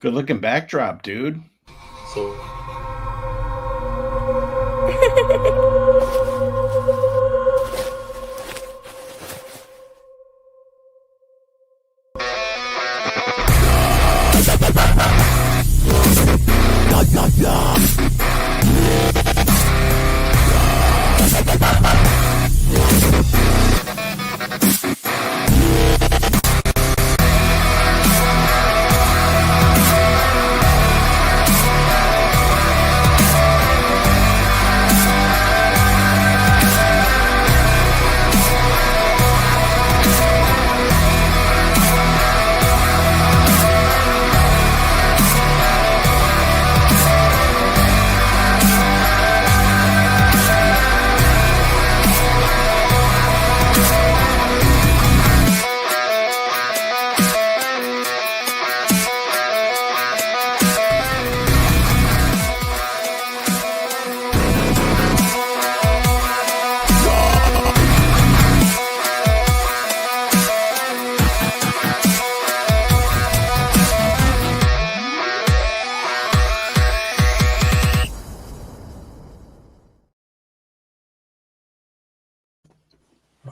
Good looking backdrop, dude. So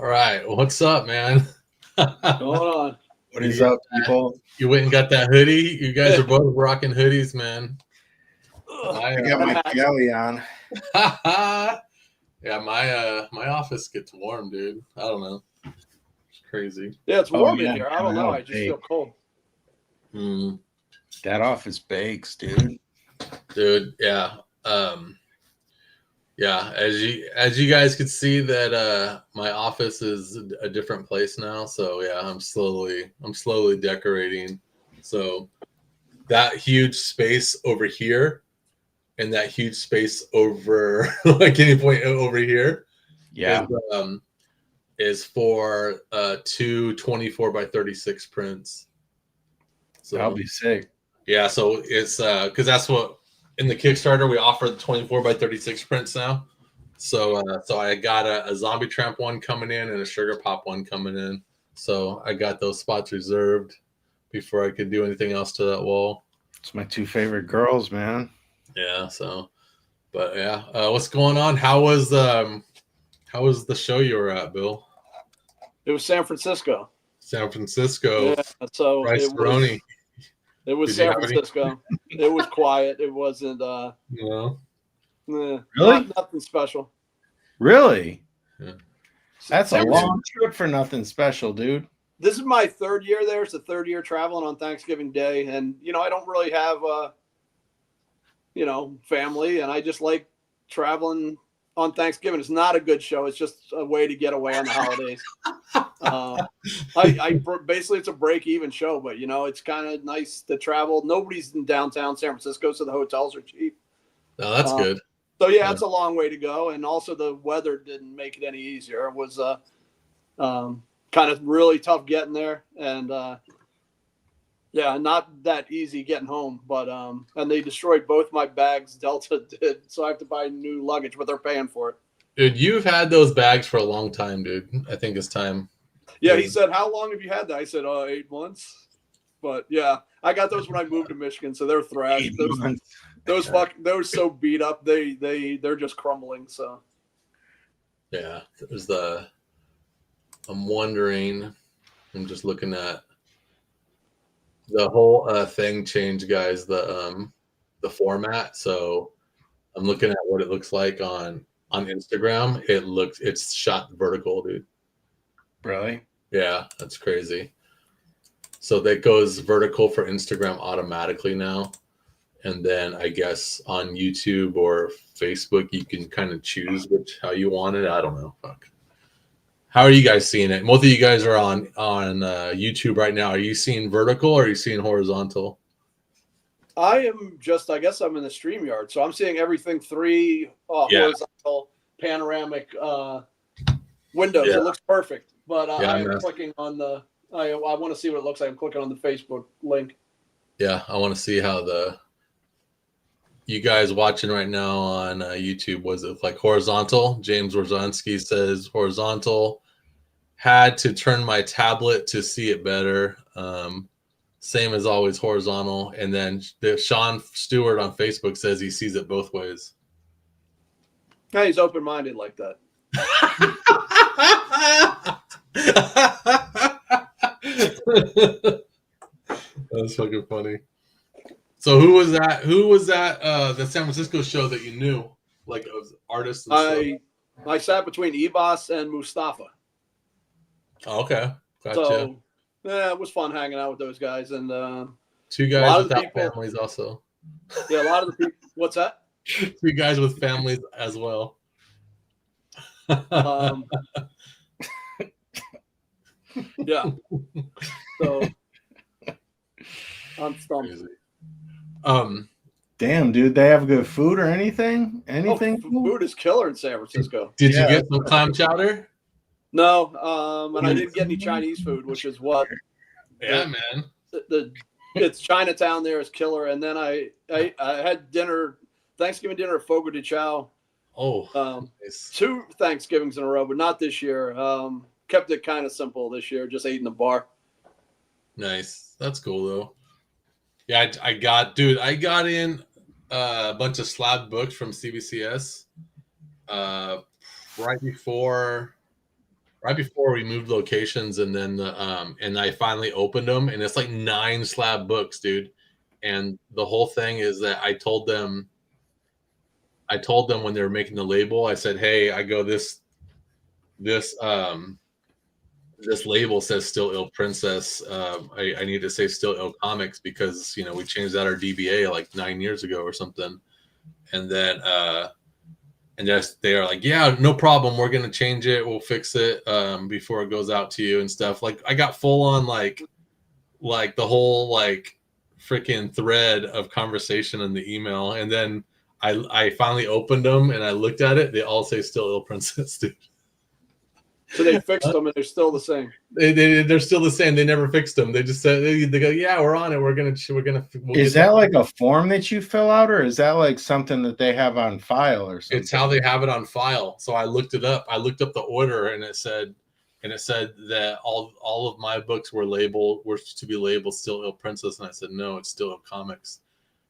all right, what's up, man? Going on. What is up, people? You went and got that hoodie. You guys are both rocking hoodies, man. I got my Kelly on. Yeah, my office gets warm, dude. I don't know. It's crazy. Yeah, it's warm yeah, in here. I don't know. I just feel cold. That office bakes, dude. Dude, yeah. Yeah, as you guys could see that my office is a different place now. So yeah, I'm slowly decorating. So that huge space over here and that huge space over like any point over here is for two 24 by 36 prints. So that'll be sick. Yeah, so it's because that's what in the Kickstarter we offer the 24 by 36 prints now. So I got a Zombie Tramp one coming in and a Sugar Pop one coming in. So I got those spots reserved before I could do anything else to that wall. It's my two favorite girls, man. Yeah. So, but yeah, what's going on? How was the show you were at, Bill? It was San Francisco. San Francisco. Yeah. So Bryce Baroni. It was San Francisco. It was quiet. It wasn't. No. Really? Nothing special. Really? Yeah. That's a long trip for nothing special, dude. This is my third year there. It's the third year traveling on Thanksgiving Day, and I don't really have family, and I just like traveling on Thanksgiving. It's not a good show. It's just a way to get away on the holidays. I basically it's a break-even show, but it's kind of nice to travel. Nobody's in downtown San Francisco, so the hotels are cheap. Oh, that's good. So yeah, it's a long way to go, and also the weather didn't make it any easier. It was kind of really tough getting there, and not that easy getting home. But and they destroyed both my bags. Delta did, so I have to buy new luggage, but they're paying for it. Dude, you've had those bags for a long time, dude. I think it's time. Yeah, he said, "How long have you had that?" I said, 8 months." But yeah, I got those when I moved to Michigan, so they're thrashed. Those so beat up, they're just crumbling. So yeah, I'm wondering. I'm just looking at the whole thing changed, guys. The format. So I'm looking at what it looks like on Instagram. It's shot vertical, dude. Really? Yeah, that's crazy. So that goes vertical for Instagram automatically now. And then I guess on YouTube or Facebook, you can kind of choose how you want it. I don't know. Fuck. How are you guys seeing it? Both of you guys are on YouTube right now. Are you seeing vertical or are you seeing horizontal? I guess I'm in the StreamYard, so I'm seeing everything horizontal panoramic windows. Yeah. It looks perfect, but I'm clicking on I want to see what it looks like. I'm clicking on the Facebook link. Yeah, I want to see how you guys watching right now on YouTube, was it like horizontal? James Warzonski says horizontal. Had to turn my tablet to see it better. same as always, horizontal. And then Sean Stewart on Facebook says he sees it both ways. Yeah, he's open-minded like that. That's fucking funny. So who was that? The San Francisco show that you knew, like artists? And I sat between Ebos and Mustafa. Oh, okay, gotcha. So yeah, it was fun hanging out with those guys, and two guys without families also. Yeah, a lot of the people. What's that? Two guys with families as well. Yeah. So I'm stumped. Crazy. Damn, dude, they have good food or anything? Anything? Food is killer in San Francisco. Did you get some clam chowder? No, and I didn't get any Chinese food, which is what. Yeah, man. It's Chinatown there is killer, and then I had Thanksgiving dinner at Fogo de Chao. Oh, nice. 2 Thanksgivings in a row, but not this year. Kept it kind of simple this year, just ate in the bar. Nice. That's cool though. Yeah, I got in a bunch of slab books from CBCS right before we moved locations, and then and I finally opened them, and it's like 9 slab books, dude. And the whole thing is that I told them when they were making the label, I said, hey, I go this label says Still Ill Princess. I need to say Still Ill Comics because we changed out our DBA like 9 years ago or something. And then they are like, yeah, no problem. We're gonna change it. We'll fix it before it goes out to you and stuff. Like I got full on like the whole like freaking thread of conversation in the email, and then I finally opened them and I looked at it. They all say Still Ill Princess, dude. So they fixed them and they're still the same. They're still the same. They never fixed them. They just said they go, yeah, we're on it. We'll is that like a form that you fill out, or is that like something that they have on file or something? It's how they have it on file. So I looked it up. I looked up the order, and it said that all of my books were to be labeled Still Ill Princess, and I said no, it's Still Ill Comics.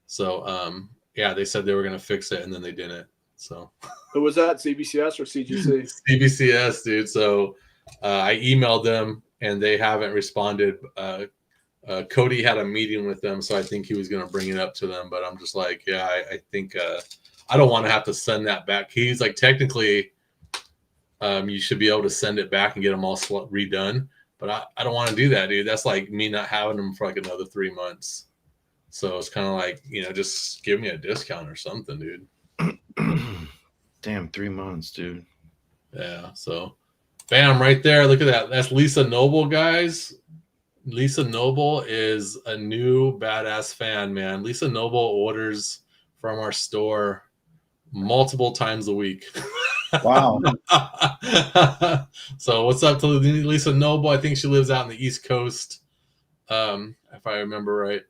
So yeah, they said they were gonna fix it, and then they didn't. So who was that? CBCS or CGC? CBCS, dude. So I emailed them and they haven't responded. Cody had a meeting with them, so I think he was going to bring it up to them. But I'm just like, yeah, I think I don't want to have to send that back. He's like, technically, you should be able to send it back and get them all redone. But I don't want to do that, dude. That's like me not having them for like another 3 months. So it's kind of like, just give me a discount or something, dude. Damn, 3 months, dude. Yeah, so bam, right there. Look at that. That's Lisa Noble, guys. Lisa Noble is a new badass fan, man. Lisa Noble orders from our store multiple times a week. Wow. So what's up to Lisa Noble? I think she lives out in the East Coast, if I remember right.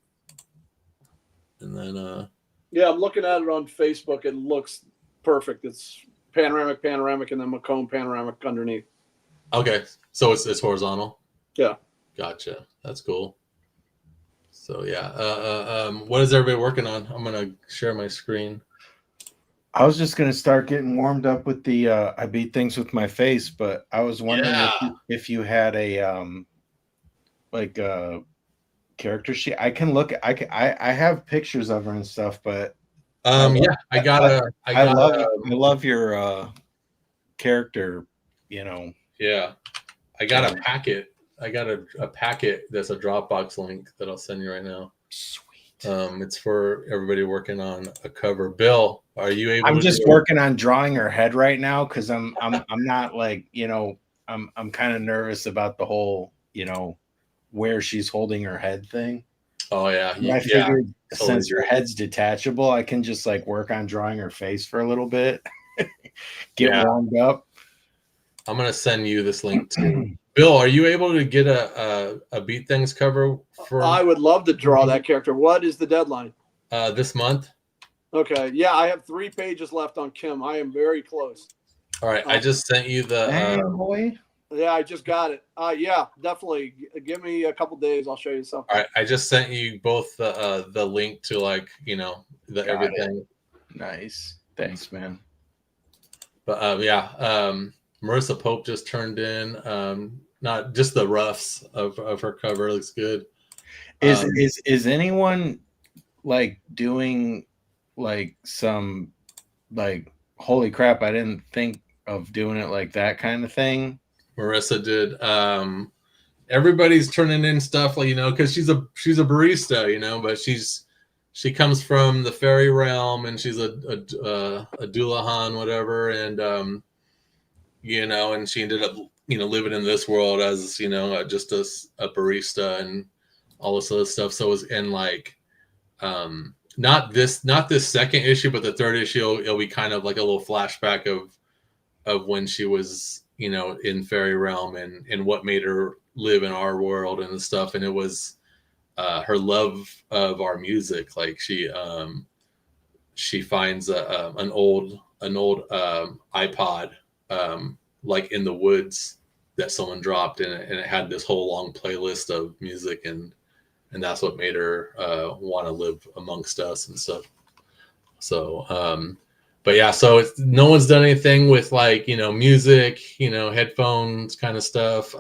And then yeah, I'm looking at it on Facebook. It looks perfect. It's panoramic, and then Macomb panoramic underneath. Okay, so it's horizontal. Yeah, gotcha. That's cool. So yeah, what is everybody working on? I'm gonna share my screen. I was just gonna start getting warmed up with the I beat things with my face, but I was wondering if you had a like a character sheet. I can look. I have pictures of her and stuff, but yeah, I love your character. Yeah, I got a packet. I got a packet that's a Dropbox link that I'll send you right now. Sweet. It's for everybody working on a cover. Bill, are you able? I'm just working on drawing her head right now because I'm not like I'm kind of nervous about the whole where she's holding her head thing. Oh yeah, I figured since her head's detachable, I can just like work on drawing her face for a little bit, get warmed up. I'm gonna send you this link too. Bill, are you able to get a Beat Things cover for? I would love to draw that character. What is the deadline? This month. Okay, yeah, I have 3 pages left on Kim. I am very close. All right, I just sent you the. Boy. Yeah, I just got it. Yeah, definitely. Give me a couple days. I'll show you something. All right, I just sent you both the link to like the Got everything. Nice, thanks, man. But Marissa Pope just turned in. Not just the roughs of her cover looks good. Is anyone like doing like some like holy crap? I didn't think of doing it like that kind of thing. Marissa did. Everybody's turning in stuff like because she's a barista, but she comes from the fairy realm and she's a Dullahan, whatever, and and she ended up living in this world as just a barista and all this other stuff. So it was in like not this second issue, but the third issue it'll be kind of like a little flashback of when she was in fairy realm and what made her live in our world and stuff. And it was her love of our music. Like she finds an old iPod like in the woods that someone dropped, and it had this whole long playlist of music, and that's what made her want to live amongst us and stuff. So but yeah, so no one's done anything with like music, headphones kind of stuff.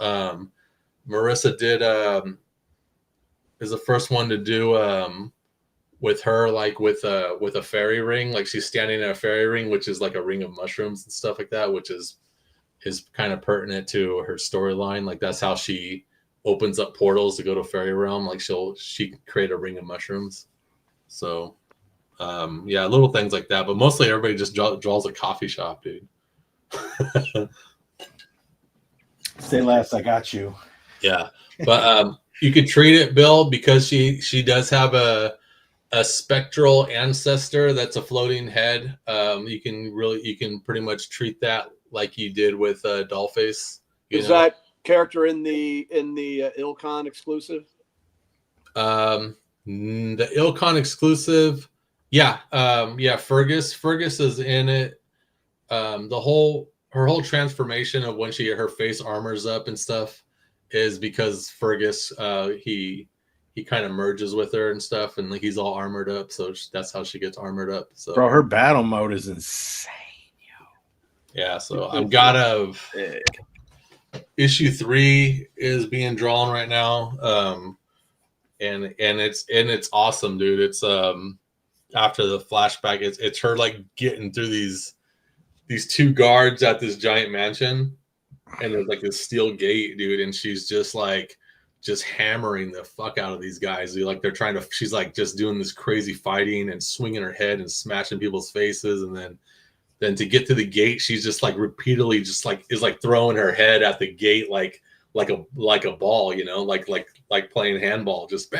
Marissa did is the first one to do with her, like with a fairy ring. Like she's standing in a fairy ring, which is like a ring of mushrooms and stuff like that, which is kind of pertinent to her storyline. Like that's how she opens up portals to go to fairy realm. Like she create a ring of mushrooms. So yeah, little things like that, but mostly everybody just draws a coffee shop, dude. Say less, I got you. Yeah, but you could treat it, Bill, because she does have a spectral ancestor that's a floating head. You can pretty much treat that like you did with Dollface. Is that character in the Ilcon exclusive? The Ilcon exclusive, yeah, Fergus is in it. Her whole transformation of when her face armors up and stuff is because Fergus he kind of merges with her and stuff, and like he's all armored up, so that's how she gets armored up. So bro, her battle mode is insane. Yeah, so I've got issue 3 is being drawn right now, and it's awesome, dude. It's after the flashback, it's her like getting through these 2 guards at this giant mansion, and there's like this steel gate, dude, and she's just hammering the fuck out of these guys. She's like just doing this crazy fighting and swinging her head and smashing people's faces, and then to get to the gate, she's just like repeatedly just like is like throwing her head at the gate like a ball, like playing handball, just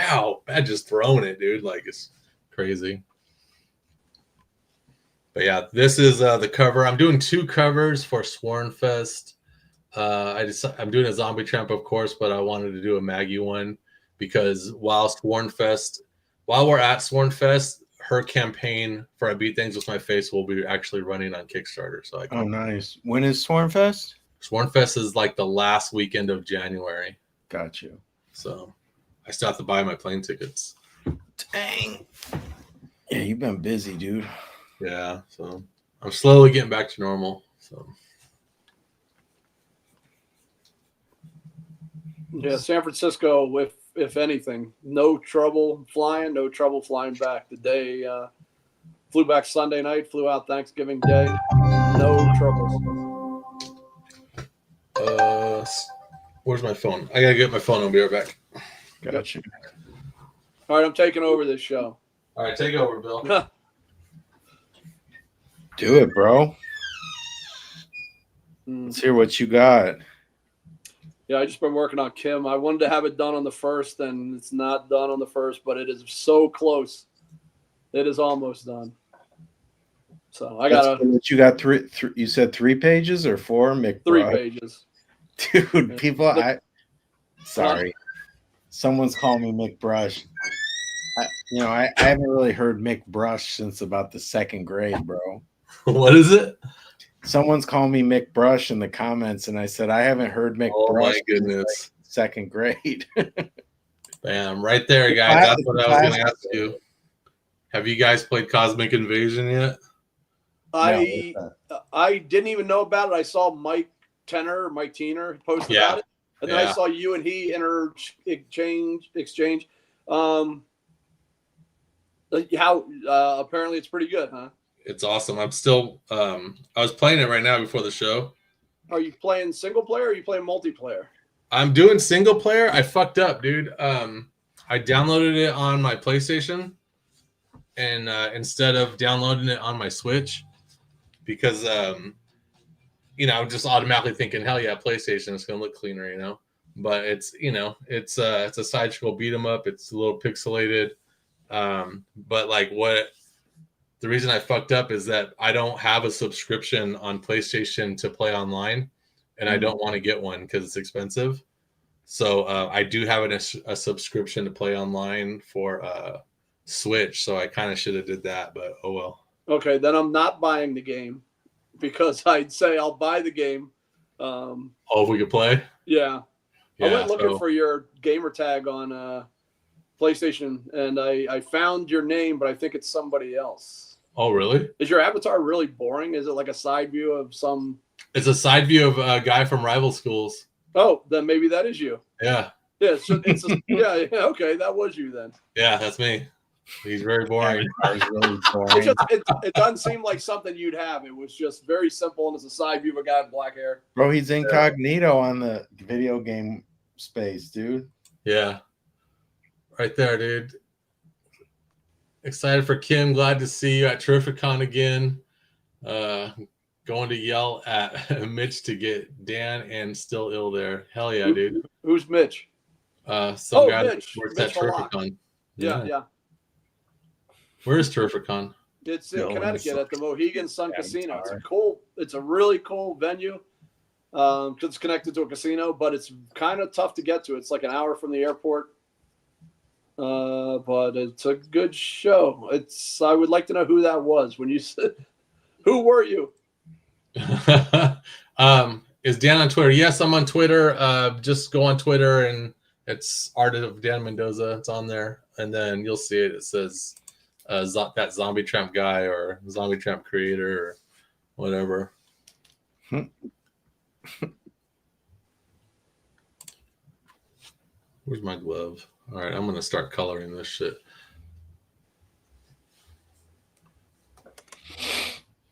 just throwing it, dude. Like it's crazy. But yeah, this is the cover. I'm doing 2 covers for Swornfest. I'm doing a Zombie Tramp, of course, but I wanted to do a Maggie one because while we're at Swornfest, her campaign for I Beat Things With My Face will be actually running on Kickstarter. So nice. When is Swornfest? Swornfest is like the last weekend of January. Got you. So I still have to buy my plane tickets. Dang. Yeah, you've been busy, dude. Yeah, so I'm slowly getting back to normal. So yeah, San Francisco, if anything, no trouble flying back. The day flew back Sunday night, flew out Thanksgiving Day, no troubles. Where's my phone? I gotta get my phone. I'll be right back. Got you. All right, I'm taking over this show. All right, take over, Bill. Do it, bro. Let's hear what you got. Yeah, I just been working on Kim. I wanted to have it done on the 1st, and it's not done on the 1st, but it is so close. It is almost done. So I got you got three. You said 3 pages or 4, Mick? 3 pages. Dude, people, sorry. Someone's calling me Mick Brush. I haven't really heard Mick Brush since about the 2nd grade, bro. What is it? Someone's calling me Mick Brush in the comments, and I said I haven't heard Mick Brush. My goodness! Like second grade. Bam! Right there, guys. That's what I was going to ask you. Have you guys played Cosmic Invasion yet? I didn't even know about it. I saw Mike Teener post about it, and then I saw you and he exchange. How apparently it's pretty good, huh? It's awesome. I'm still I was playing it right now before the show. Are you playing single player or are you playing multiplayer? I'm doing single player. I fucked up, dude. I downloaded it on my PlayStation and instead of downloading it on my Switch because I'm just automatically thinking, hell yeah, PlayStation, it's gonna look cleaner, But it's it's a side scroll beat 'em up. It's a little pixelated. But like the reason I fucked up is that I don't have a subscription on PlayStation to play online, and I don't want to get one because it's expensive. So I do have a subscription to play online for Switch. So I kind of should have did that, but oh well. Okay, then I'm not buying the game because I'd say I'll buy the game. If we could play? Yeah. I went looking for your gamer tag on PlayStation, and I found your name, but I think it's somebody else. Oh, really? Is your avatar really boring? Is it like a side view of some? It's a side view of a guy from rival schools. Oh, then maybe that is you. Yeah. Yeah. So yeah. Okay, that was you then. Yeah, that's me. He's very boring. Really boring. It doesn't seem like something you'd have. It was just very simple, and it's a side view of a guy with black hair. Bro, he's incognito on the video game space, dude. Yeah. Right there, dude. Excited for Kim. Glad to see you at Terrificon again. Going to yell at Mitch to get Dan and Still Ill there. Hell yeah, dude. Who's Mitch? Some guy Mitch. that works Mitch at Terrificon. Yeah. Where's Terrificon? It's in Connecticut at the Mohegan Sun Casino. It's a really cool venue. Because it's connected to a casino, but it's kind of tough to get to. It's like an hour from the airport. But it's a good show. I would like to know who that was when you said, who were you? Is Dan on Twitter? Yes, I'm on Twitter. Just go on Twitter and it's Art of Dan Mendoza. It's on there. And then you'll see it. It says that Zombie Tramp guy or Zombie Tramp creator or whatever. Where's my glove? All right, I'm going to start coloring this shit.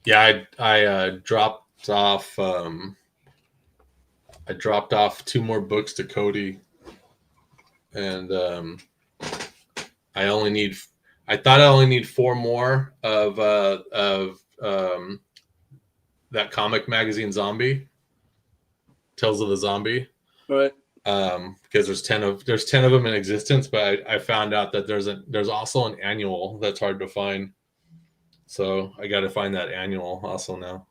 Yeah, I dropped off. I dropped off 2 more books to Cody, and I thought I only need 4 more of that comic magazine Zombie, Tales of the Zombie. Right. Because there's 10 of them in existence, but I found out that there's also an annual that's hard to find. So I got to find that annual also now.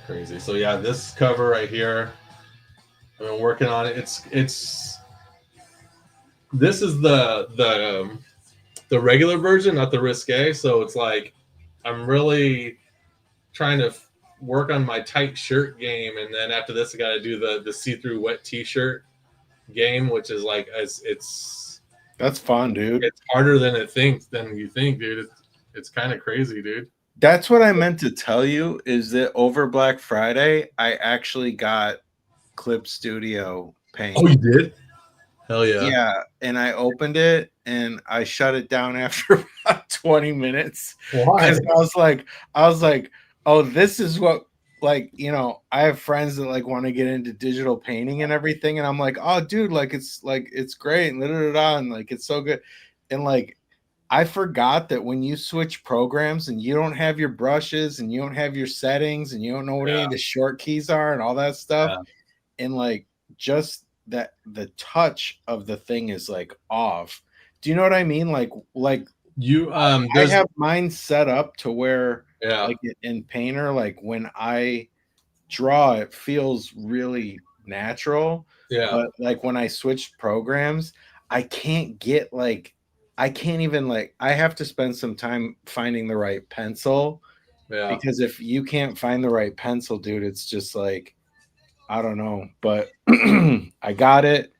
Crazy. So yeah, this cover right here, I've been working on it. This is the regular version, not the risque. So it's like I'm really trying to work on my tight shirt game, and then after this I got to do the see-through wet t-shirt game, which is like that's fun, dude. It's harder than you think, dude. It's kind of crazy, dude. That's what I meant to tell you, is that over Black Friday I actually got Clip Studio paint. Oh, you did? Hell yeah. Yeah, and I opened it and I shut it down after about 20 minutes. Why? Because I was like, oh, this is what, like, I have friends that like want to get into digital painting and everything, and I'm like, oh, dude, it's great and and like it's so good, and like I forgot that when you switch programs and you don't have your brushes and you don't have your settings and you don't know what any of the short keys are and all that stuff, and like just that the touch of the thing is like off. Do you know what I mean? Like you I have mine set up to where like in Painter, like when I draw, it feels really natural. Yeah. But like when I switch programs, I can't get like I can't even like, I have to spend some time finding the right pencil. Yeah. Because if you can't find the right pencil, dude, it's just like, I don't know. But I got it.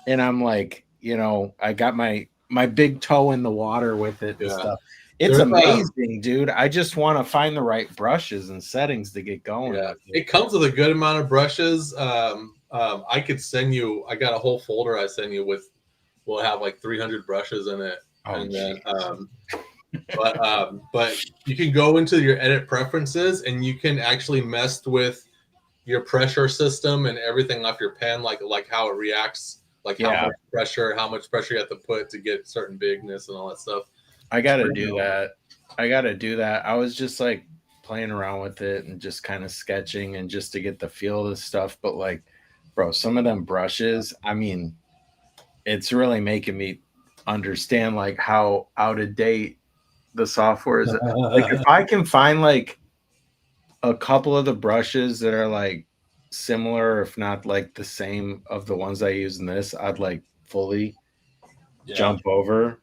And I'm like, you know, I got my big toe in the water with it and stuff. It's amazing, dude. I just want to find the right brushes and settings to get going. Yeah. It comes with a good amount of brushes. I could send you, I got a whole folder I send you with, we'll have like 300 brushes in it. Oh, and then, but you can go into your edit preferences and you can actually mess with your pressure system and everything off your pen, like how it reacts, like how much pressure you have to put to get certain bigness and all that stuff. I gotta do that. I was just like playing around with it and just kind of sketching and just to get the feel of the stuff. But like, bro, some of them brushes, I mean, it's really making me understand like how out of date the software is. Like if I can find like a couple of the brushes that are like similar, if not like the same of the ones I use in this, I'd like fully jump over.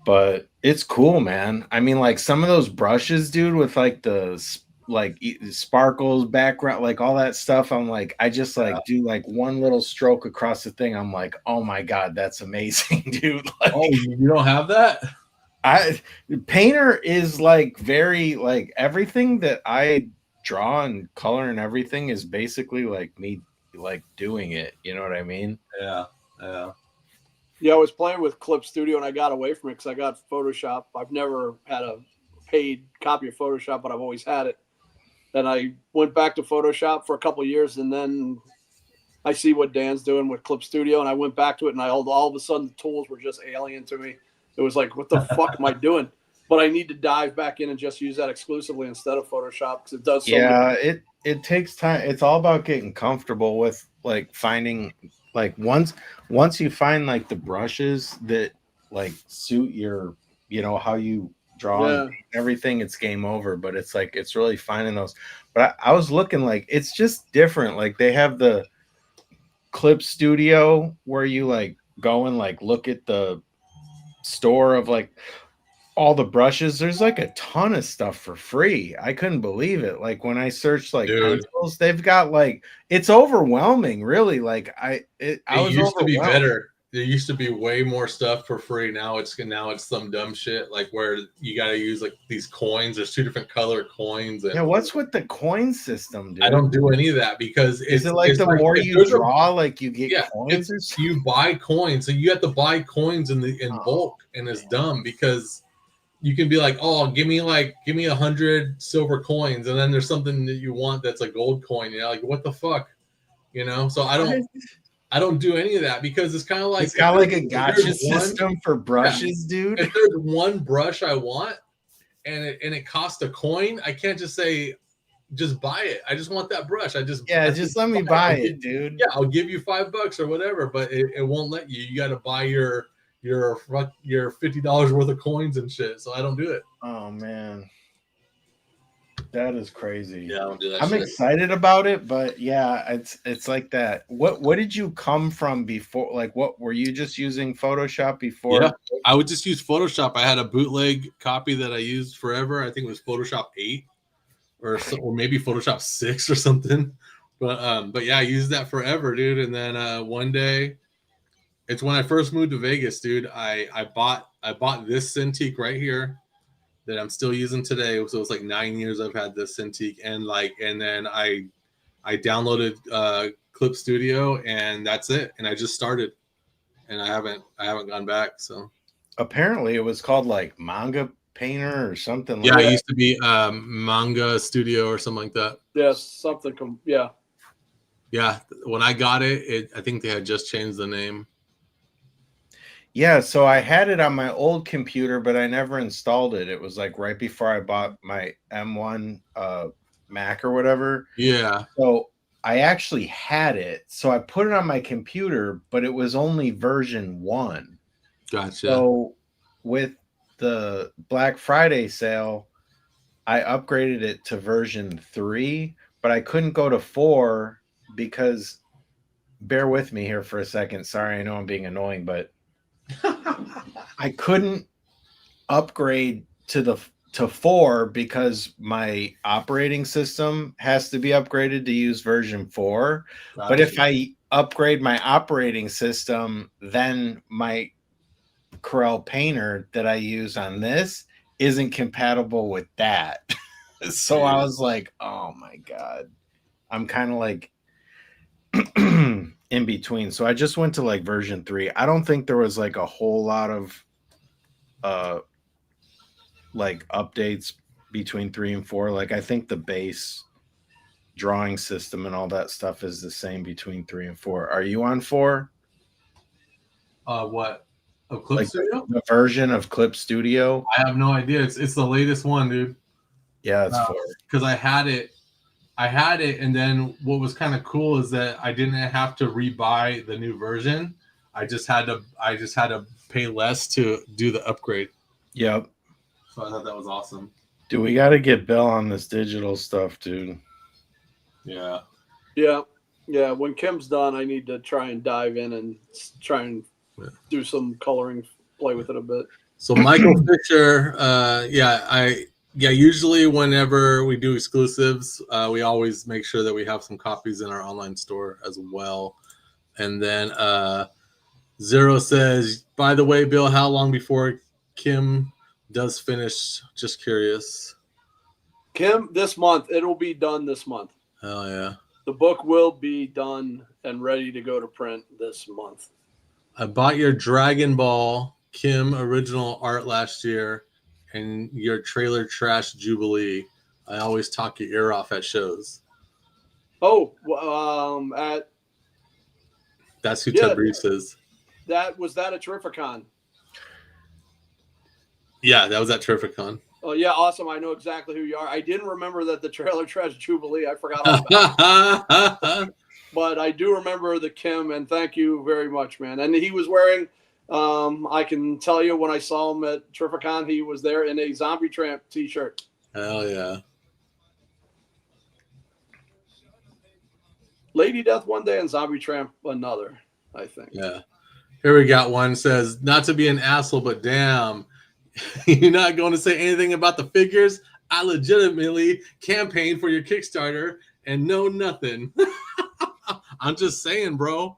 But it's cool, man. I mean, like some of those brushes, dude, with like the like sparkles background, like all that stuff. I'm like, I just like do like one little stroke across the thing. I'm like, oh my God, that's amazing, dude. Like, oh, you don't have that? Painter is like very like everything that I draw and color and everything is basically like me like doing it. You know what I mean? Yeah. Yeah, I was playing with Clip Studio and I got away from it because I got Photoshop. I've never had a paid copy of Photoshop, but I've always had it. Then I went back to Photoshop for a couple of years, and then I see what Dan's doing with Clip Studio, and I went back to it, and all of a sudden the tools were just alien to me. It was like, what the fuck am I doing? But I need to dive back in and just use that exclusively instead of Photoshop because it does so many. It takes time. It's all about getting comfortable with like finding like once you find like the brushes that like suit your, you know, how you draw and everything, it's game over. But it's like it's really finding those. But I was looking like it's just different. Like they have the Clip Studio where you like go and like look at the store of like all the brushes. There's like a ton of stuff for free. I couldn't believe it. Like when I searched like pencils, they've got like it's overwhelming, really. Like I was used to be better. There used to be way more stuff for free. Now it's some dumb shit like where you got to use like these coins. There's 2 different color coins. And what's with the coin system, dude? I don't do any of that because is it like the more you draw, like you get coins? You buy coins, so you have to buy coins in bulk, and it's dumb because you can be like, oh, give me 100 silver coins, and then there's something that you want that's a gold coin. You're like, what the fuck, you know? So I don't do any of that because it's kind of like a gotcha system for brushes, dude. If there's one brush I want and it costs a coin, I can't just say just buy it. I just want that brush. Just let me buy it, dude. Yeah, I'll give you $5 or whatever, but it won't let you. You got to buy your $50 worth of coins and shit. So I don't do it. Oh man. That is crazy. Yeah, I don't do that. I'm excited about it, but yeah, it's like that. What did you come from before? Like, what were you just using Photoshop before? Yeah, I would just use Photoshop. I had a bootleg copy that I used forever. I think it was Photoshop 8 or maybe Photoshop 6 or something. But yeah, I used that forever, dude. And then one day, it's when I first moved to Vegas, dude. I bought this Cintiq right here that I'm still using today. So it's like 9 years I've had this Cintiq, and then I downloaded Clip Studio, and that's it. And I just started, and I haven't gone back. So apparently it was called like Manga Painter or something. Yeah, it used to be Manga Studio or something like that. Yeah, something. Yeah. Yeah, when I got it, I think they had just changed the name. Yeah, so I had it on my old computer, but I never installed it. It was like right before I bought my M1 Mac or whatever. Yeah. So I actually had it. So I put it on my computer, but it was only version 1. Gotcha. So with the Black Friday sale, I upgraded it to version 3, but I couldn't go to 4 because, bear with me here for a second. Sorry, I know I'm being annoying, but I couldn't upgrade to 4 because my operating system has to be upgraded to use version 4. Gotcha. But if I upgrade my operating system, then my Corel Painter that I use on this isn't compatible with that. So I was like, oh my God. I'm kind of like in between. So I just went to like version 3. I don't think there was like a whole lot of like updates between 3 and 4. Like I think the base drawing system and all that stuff is the same between 3 and 4. Are you on 4? What? Of Clip like Studio? The version of Clip Studio? I have no idea. It's the latest one, dude. Yeah, it's 4. Because I had it, and then what was kind of cool is that I didn't have to rebuy the new version. I just had to pay less to do the upgrade. Yep. So I thought that was awesome. Dude, we got to get Bill on this digital stuff, dude. Yeah. Yeah. Yeah. When Kim's done, I need to try and dive in and try and do some coloring, play with it a bit. So Michael Fisher, usually whenever we do exclusives, we always make sure that we have some copies in our online store as well. And then Zero says, by the way, Bill, how long before Kim does finish? Just curious. Kim, this month. It'll be done this month. Hell yeah. The book will be done and ready to go to print this month. I bought your Dragon Ball Kim original art last year and your Trailer Trash Jubilee. I always talk your ear off at shows. Oh, That's who Tabrice is. Was that at Terrificon? Yeah, that was at Terrificon. Oh yeah, awesome! I know exactly who you are. I didn't remember that the Trailer Trash Jubilee. I forgot all about it. But I do remember the Kim, and thank you very much, man. And he was wearing. I can tell you when I saw him at Terrificon, he was there in a Zombie Tramp T-shirt. Hell yeah! Lady Death one day and Zombie Tramp another, I think. Yeah. Here we got one says, not to be an asshole, but damn, you're not going to say anything about the figures. I legitimately campaigned for your Kickstarter and know nothing. I'm just saying, bro.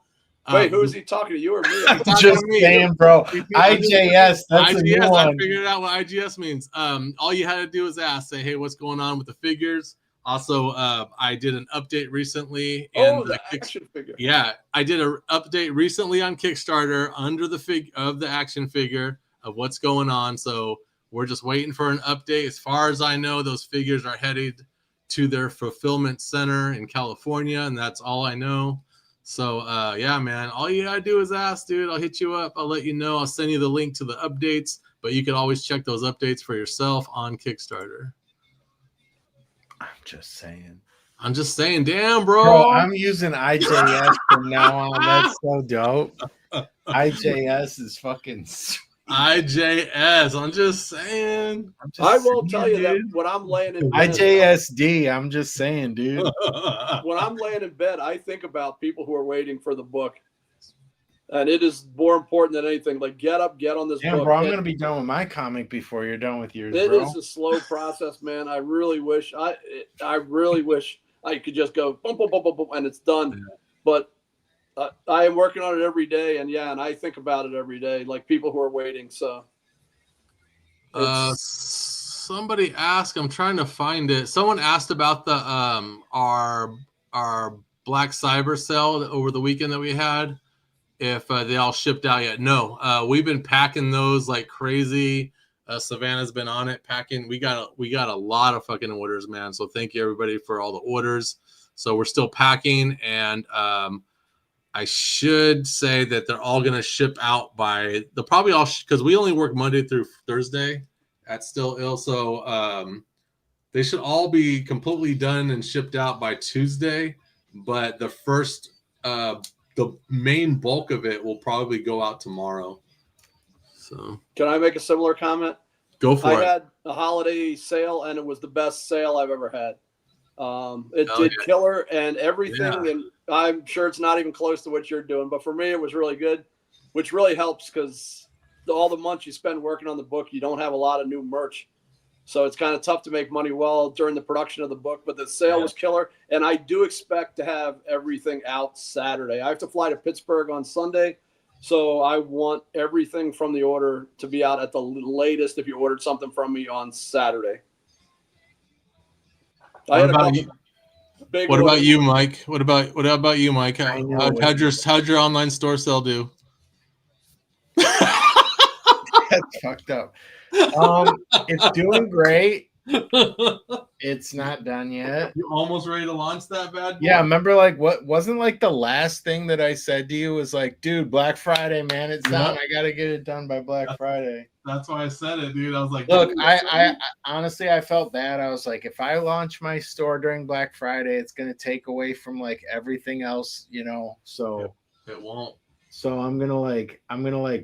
Wait, who is he talking to, you or me? I'm just saying, bro. IJS, that's IGS, a new one. I figured out what IGS means. All you had to do was ask, say, hey, what's going on with the figures? Also, I did an update recently. The action figure. Yeah, I did an update recently on Kickstarter under the action figure of what's going on. So we're just waiting for an update. As far as I know, those figures are headed to their fulfillment center in California, and that's all I know. So, yeah, man, all you gotta do is ask, dude. I'll hit you up. I'll let you know. I'll send you the link to the updates, but you can always check those updates for yourself on Kickstarter. I'm just saying, damn, bro. I'm using IJS from now on. That's so dope. IJS is fucking sweet. IJS. I'm just saying. I will tell you that when I'm laying in bed. IJSD. I'm just saying, dude. When I'm laying in bed, I think about people who are waiting for the book. And it is more important than anything. Like, get up, get on this book. Bro, I'm going to be done with my comic before you're done with yours, It bro. is a slow process, man. I really wish I could just go boom, boom, boom, boom, boom, and it's done. Yeah. But I am working on it every day, and I think about it every day, like people who are waiting. So, somebody asked. I'm trying to find it. Someone asked about the our Black Cyber sale over the weekend that we had. If they all shipped out yet. No, we've been packing those like crazy. Savannah's been on it packing. We got a lot of fucking orders, man. So thank you everybody for all the orders. So we're still packing, and I should say that they're all gonna ship out by they'll probably all because we only work Monday through Thursday at Still Ill. So they should all be completely done and shipped out by Tuesday. But the first the main bulk of it will probably go out tomorrow. So can I make a similar comment? Go for it. I had a holiday sale, and it was the best sale I've ever had. It did killer and everything, and I'm sure it's not even close to what you're doing. But for me, it was really good, which really helps because all the months you spend working on the book, you don't have a lot of new merch. So it's kind of tough to make money well during the production of the book, but the sale was killer. And I do expect to have everything out Saturday. I have to fly to Pittsburgh on Sunday. So I want everything from the order to be out at the latest if you ordered something from me on Saturday. What about you, Mike? What about you, Mike? How'd your online store sale do? That's fucked up. It's doing great. It's not done yet. You almost ready to launch that bad boy? Yeah, remember like what wasn't like the last thing that I said to you was like, dude, Black Friday, man, it's done. I gotta get it done by Black Friday. That's why I said it, dude. I was like, look, I honestly I felt bad. I was like, if I launch my store during Black Friday, it's gonna take away from like everything else, you know. So it won't. So I'm gonna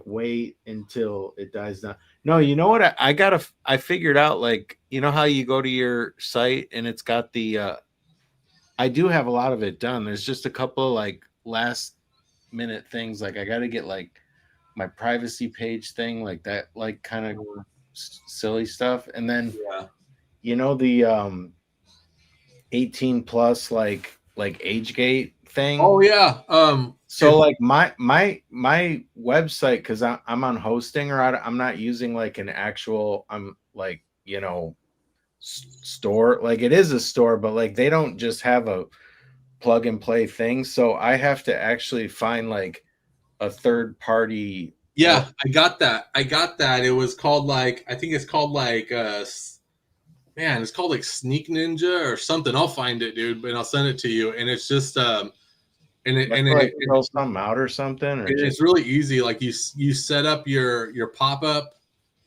wait until it dies down. No, you know what? I figured out, like, you know how you go to your site and it's got the I do have a lot of it done. There's just a couple of like last minute things. Like I gotta get like my privacy page thing, like that, like kind of silly stuff. And then you know, the 18 plus like age gate thing. Oh yeah. So like my website, because I'm on hosting, or I'm not using like an actual, I'm like, you know, store. Like it is a store, but like they don't just have a plug and play thing. So I have to actually find like a third party. Yeah, I got that. It was called like, I think it's called like man, it's called like Sneak Ninja or something. I'll find it, dude, and I'll send it to you. And it's just and it throw something out or something, or it's really easy. Like you set up your pop-up,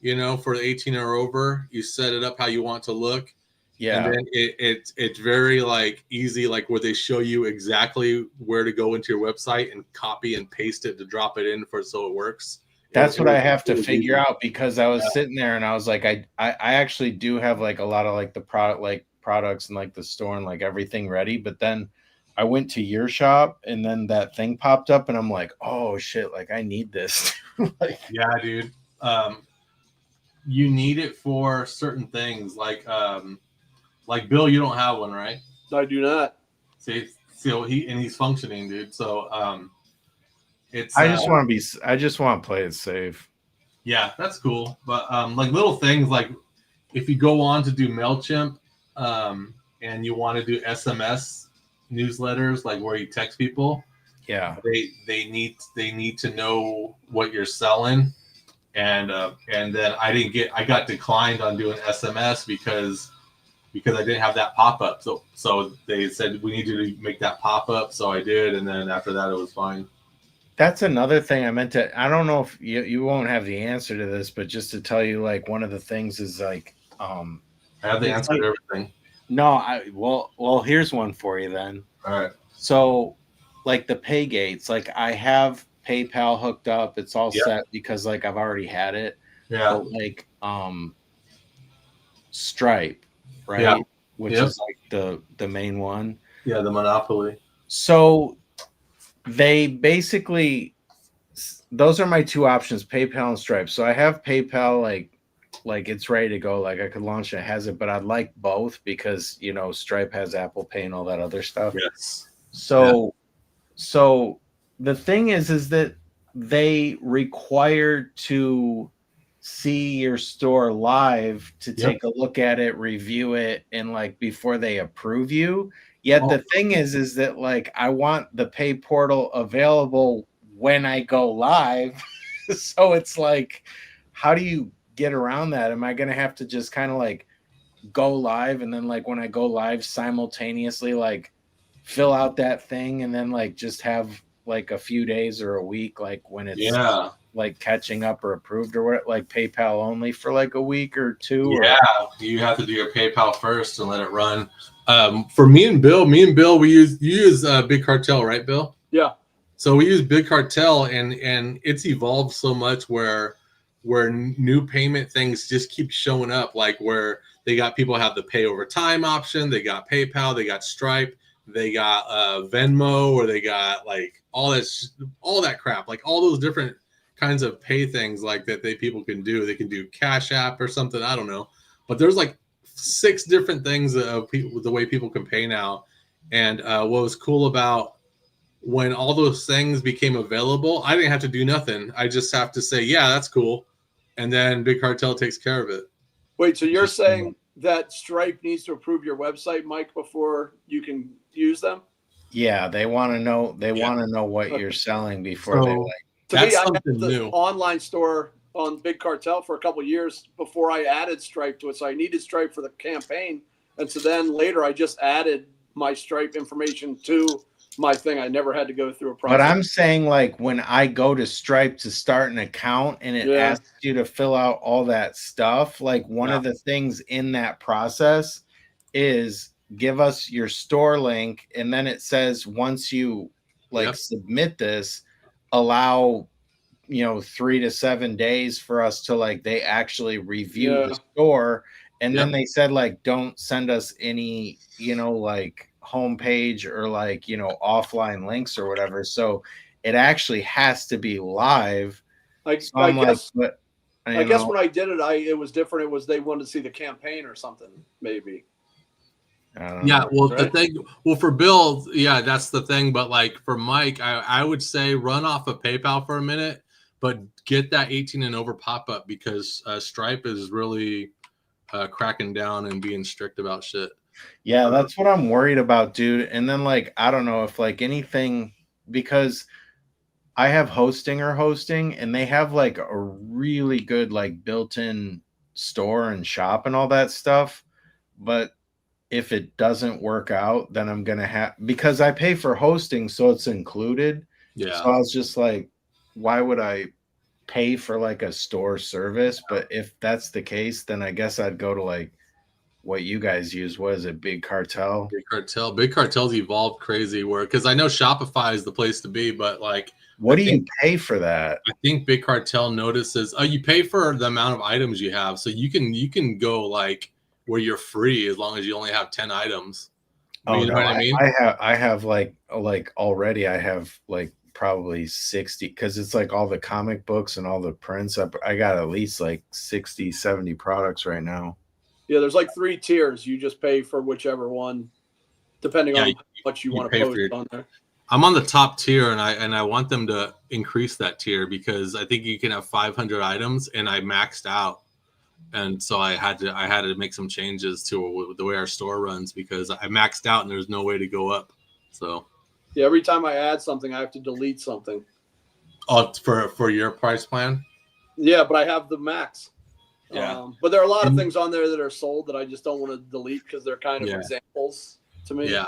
you know, for the 18 or over. You set it up how you want to look. Yeah. And then it's very like easy, like where they show you exactly where to go into your website and copy and paste it to drop it in so it works. That's what I have to figure out, because I was sitting there and I was like, I actually do have like a lot of like the products and like the store and like everything ready, but then I went to your shop and then that thing popped up and I'm like, oh shit, like I need this. Like, yeah, dude. You need it for certain things, like Bill, you don't have one, right? I do not. See, he's functioning, dude. So it's I just want to play it safe. Yeah, that's cool. But like little things, like if you go on to do MailChimp and you want to do SMS newsletters, like where you text people, they need to know what you're selling, and then I got declined on doing SMS because I didn't have that pop-up. So they said we need you to make that pop-up, so I did, and then after that it was fine. That's another thing I meant to, I don't know if you won't have the answer to this, but just to tell you, like one of the things is like I have the answer to everything. No, well, here's one for you then. All right. So, like the pay gates, like I have PayPal hooked up. It's all set because like I've already had it. Yeah. But like Stripe, right? Yeah. Which is like the main one. Yeah, the monopoly. So they basically, those are my two options, PayPal and Stripe. So I have PayPal like it's ready to go, like I could launch it, has it, but I'd like both because, you know, Stripe has Apple Pay and all that other stuff. Yes. So the thing is that they require to see your store live to take a look at it, review it, and like before they approve you. Yet the thing is that like I want the pay portal available when I go live. So it's like, how do you get around that? Am I going to have to just kind of like go live and then like when I go live simultaneously like fill out that thing and then like just have like a few days or a week like when it's like catching up or approved or what, like PayPal only for like a week or two? You have to do your PayPal first and let it run. For me and Bill, we use Big Cartel, right, Bill? Yeah. So we use Big Cartel, and it's evolved so much where new payment things just keep showing up, like where they got people have the pay over time option, they got PayPal, they got Stripe, they got Venmo, or they got like all that crap, like all those different kinds of pay things like that people can do. They can do Cash App or something. I don't know, but there's like 6 different things of people, the way people can pay now. And what was cool about when all those things became available, I didn't have to do nothing. I just have to say, yeah, that's cool, and then Big Cartel takes care of it. Wait, so you're saying that Stripe needs to approve your website, Mike, before you can use them? Yeah, they want to know. They want to know what you're selling before they like. To me, I had the online store on Big Cartel for a couple of years before I added Stripe to it. So I needed Stripe for the campaign, and so then later I just added my Stripe information to my thing. I never had to go through a process. But I'm saying, like, when I go to Stripe to start an account and it asks you to fill out all that stuff, like one of the things in that process is give us your store link, and then it says once you submit this, allow 3 to 7 days for us to they actually review the store, and then they said don't send us any homepage or offline links or whatever. So it actually has to be live. I guess when I did it, it was different. It was they wanted to see the campaign or something, maybe. The thing, for Bill, that's the thing. But for Mike, I would say run off of PayPal for a minute, but get that 18 and over pop up, because Stripe is really cracking down and being strict about shit. Yeah, that's what I'm worried about, dude. And then I don't know if anything, because I have hosting, and they have a really good built-in store and shop and all that stuff. But if it doesn't work out, then I'm gonna have, because I pay for hosting, so it's included. Yeah. So I was just why would I pay for a store service? But if that's the case, then I guess I'd go to what you guys use. What is it? Big Cartel? Big Cartel's evolved crazy, because I know Shopify is the place to be, but what do you pay for that? I think Big Cartel notices you pay for the amount of items you have, so you can go where you're free as long as you only have 10 items. Oh, you know what I mean? I have already I have probably 60, because it's all the comic books and all the prints. I got at least 60, 70 products right now. Yeah, there's 3 tiers. You just pay for whichever one, depending on what you want to post on there. I'm on the top tier, and I want them to increase that tier, because I think you can have 500 items, and I maxed out. And so I had to make some changes to the way our store runs, because I maxed out and there's no way to go up. So yeah, every time I add something, I have to delete something. Oh, for your price plan? Yeah, but I have the max. Yeah. But there are a lot of things on there that are sold that I just don't want to delete, because they're kind of examples to me. Yeah.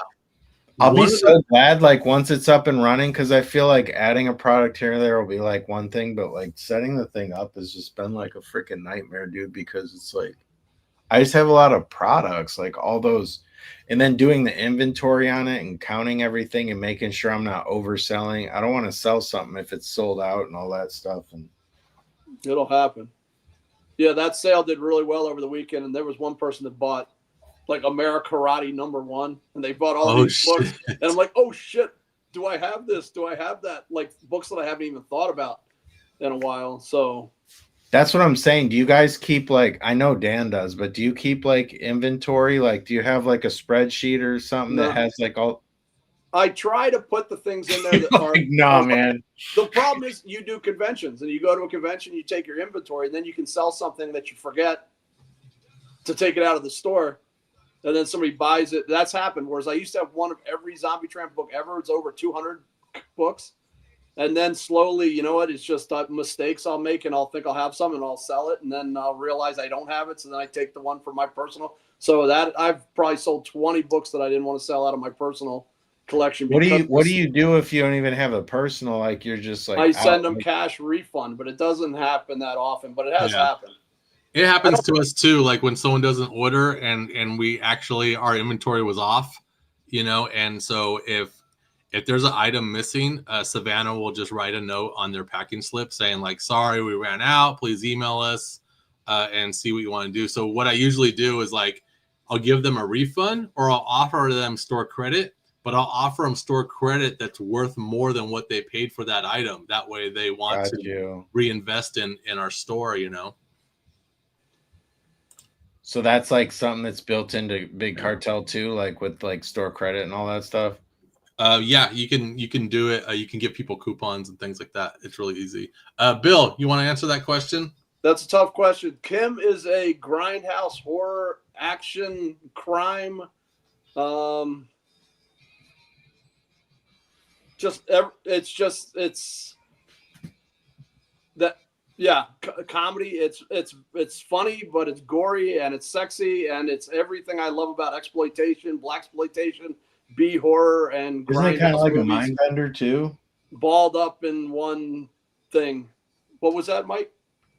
I'll be so glad once it's up and running, because I feel adding a product here or there will be one thing, but setting the thing up has just been a freaking nightmare, dude, because it's I just have a lot of products, all those, and then doing the inventory on it and counting everything and making sure I'm not overselling. I don't want to sell something if it's sold out and all that stuff. And it'll happen. Yeah, that sale did really well over the weekend, and there was one person that bought Amerikarate #1, and they bought all these books, and I'm oh shit, do I have this? Do I have that? Books that I haven't even thought about in a while. So that's what I'm saying. Do you guys keep I know Dan does, but do you keep inventory? Do you have a spreadsheet or something that has all? I try to put the things in there that are no, man. The problem is you do conventions, and you go to a convention, you take your inventory, and then you can sell something that you forget to take it out of the store. And then somebody buys it. That's happened. Whereas I used to have one of every Zombie Tramp book ever. It's over 200 books. And then slowly, it's just mistakes I'll make, and I'll think I'll have some, and I'll sell it. And then I'll realize I don't have it. So then I take the one for my personal. So that I've probably sold 20 books that I didn't want to sell out of my personal collection. What do you do if you don't even have a personal? You're just I send them cash refund, but it doesn't happen that often, but it has happened. It happens to us too, when someone doesn't order and we actually, our inventory was off, and so if there's an item missing, Savannah will just write a note on their packing slip saying sorry, we ran out, please email us and see what you want to do. So what I usually do is I'll give them a refund, or I'll offer them store credit, but I'll offer them store credit that's worth more than what they paid for that item. That way they want to reinvest in our store, you know? So that's like something that's built into Big Cartel too, like with like store credit and all that stuff. Yeah, you can do it. You can give people coupons and things like that. It's really easy. Bill, you want to answer that question? That's a tough question. Kim is a grindhouse horror action crime. It's that. Yeah, comedy. It's funny, but it's gory and it's sexy and it's everything I love about exploitation, blaxploitation, B horror, and isn't it kind of like a mind bender too? Balled up in one thing. What was that, Mike?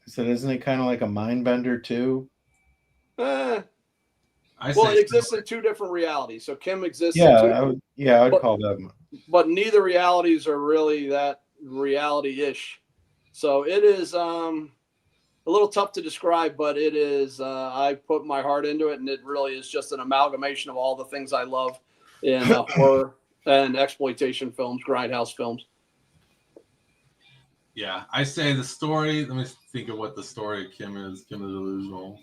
I said, isn't it kind of like a mind bender too? It exists in two different realities. So Kim exists. I would call that. But neither realities are really that reality-ish. So it is a little tough to describe, but it is. I put my heart into it, and it really is just an amalgamation of all the things I love in horror and exploitation films, grindhouse films. Yeah, I say the story. Let me think of what the story of Kim is. Kim is Delusional.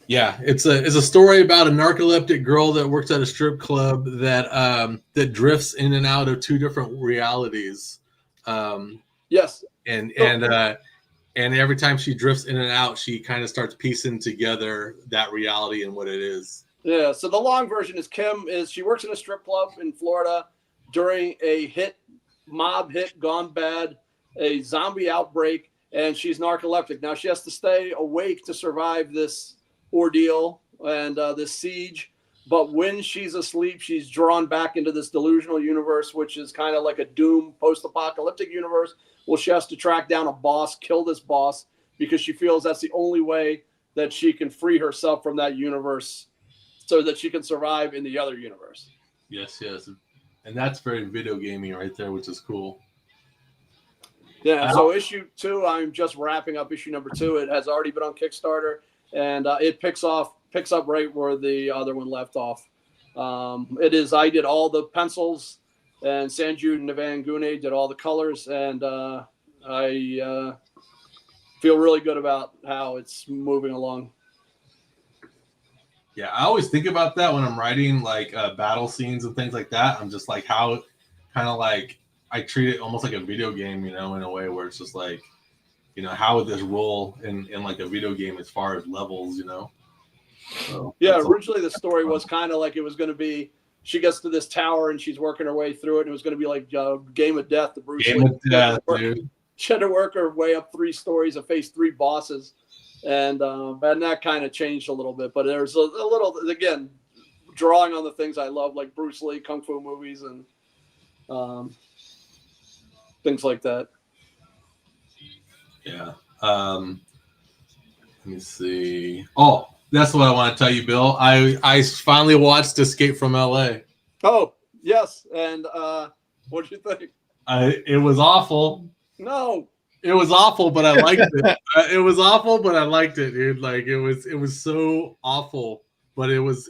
Yeah, it's a story about a narcoleptic girl that works at a strip club that drifts in and out of two different realities. Yes, and every time she drifts in and out, she kind of starts piecing together that reality and what it is. Yeah. So the long version is she works in a strip club in Florida during a mob hit gone bad, a zombie outbreak, and she's narcoleptic. Now she has to stay awake to survive this ordeal and this siege, but when she's asleep, she's drawn back into this delusional universe, which is kind of like a Doom post-apocalyptic universe. Well, she has to track down a boss, kill this boss, because she feels that's the only way that she can free herself from that universe so that she can survive in the other universe. Yes, and that's very video gaming right there, which is cool. Yeah, so issue 2, I'm just wrapping up issue number 2. It has already been on Kickstarter, and it picks up right where the other one left off. I did all the pencils, and Sanju Navangune did all the colors, and I feel really good about how it's moving along. Yeah, I always think about that when I'm writing like battle scenes and things like that. I'm just like how kind of like I treat it almost like a video game, you know, in a way where it's just like, you know, how would this roll in like a video game as far as levels, you know? So, yeah, originally the story was kind of like it was going to be she gets to this tower and she's working her way through it, and it was going to be like Game of Death, the Bruce Lee. Dude. She had to work her way up 3 stories and face 3 bosses, and that kind of changed a little bit. But there's a little, again, drawing on the things I love, like Bruce Lee, kung fu movies, and things like that. Yeah. Let me see. Oh, that's what I want to tell you, Bill. I finally watched Escape from LA. Oh, yes. And what did you think? It was awful. No. It was awful, but I liked it. It was awful, but I liked it, dude. Like it was so awful, but it was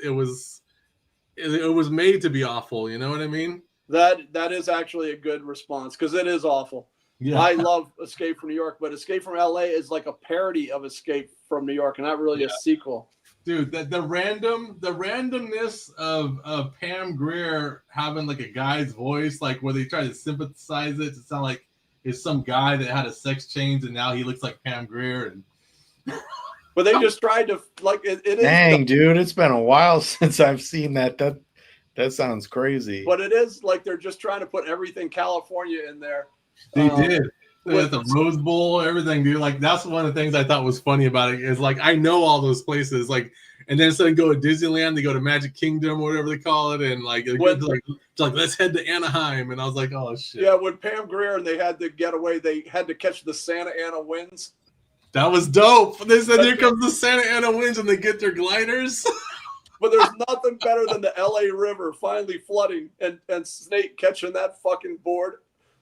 made to be awful. You know what I mean? That is actually a good response, because it is awful. Yeah. I love Escape from New York, but Escape from LA is like a parody of Escape from New York, and not really a sequel. Dude, the randomness of Pam Grier having like a guy's voice, like where they try to synthesize it to sound like it's some guy that had a sex change and now he looks like Pam Grier, and but they just tried to like it is. Dang, dude, it's been a while since I've seen that. That sounds crazy. But it is like they're just trying to put everything California in there. They did. With the Rose Bowl, everything, dude. Like that's one of the things I thought was funny about it. Is like I know all those places, like, and then so they go to Disneyland, they go to Magic Kingdom, whatever they call it, and like let's head to Anaheim, and I was like, oh shit. Yeah, when Pam Grier and they had to get away, they had to catch the Santa Ana winds. That was dope. They said here comes the Santa Ana winds, and they get their gliders. But there's nothing better than the LA River finally flooding and Snake catching that fucking board.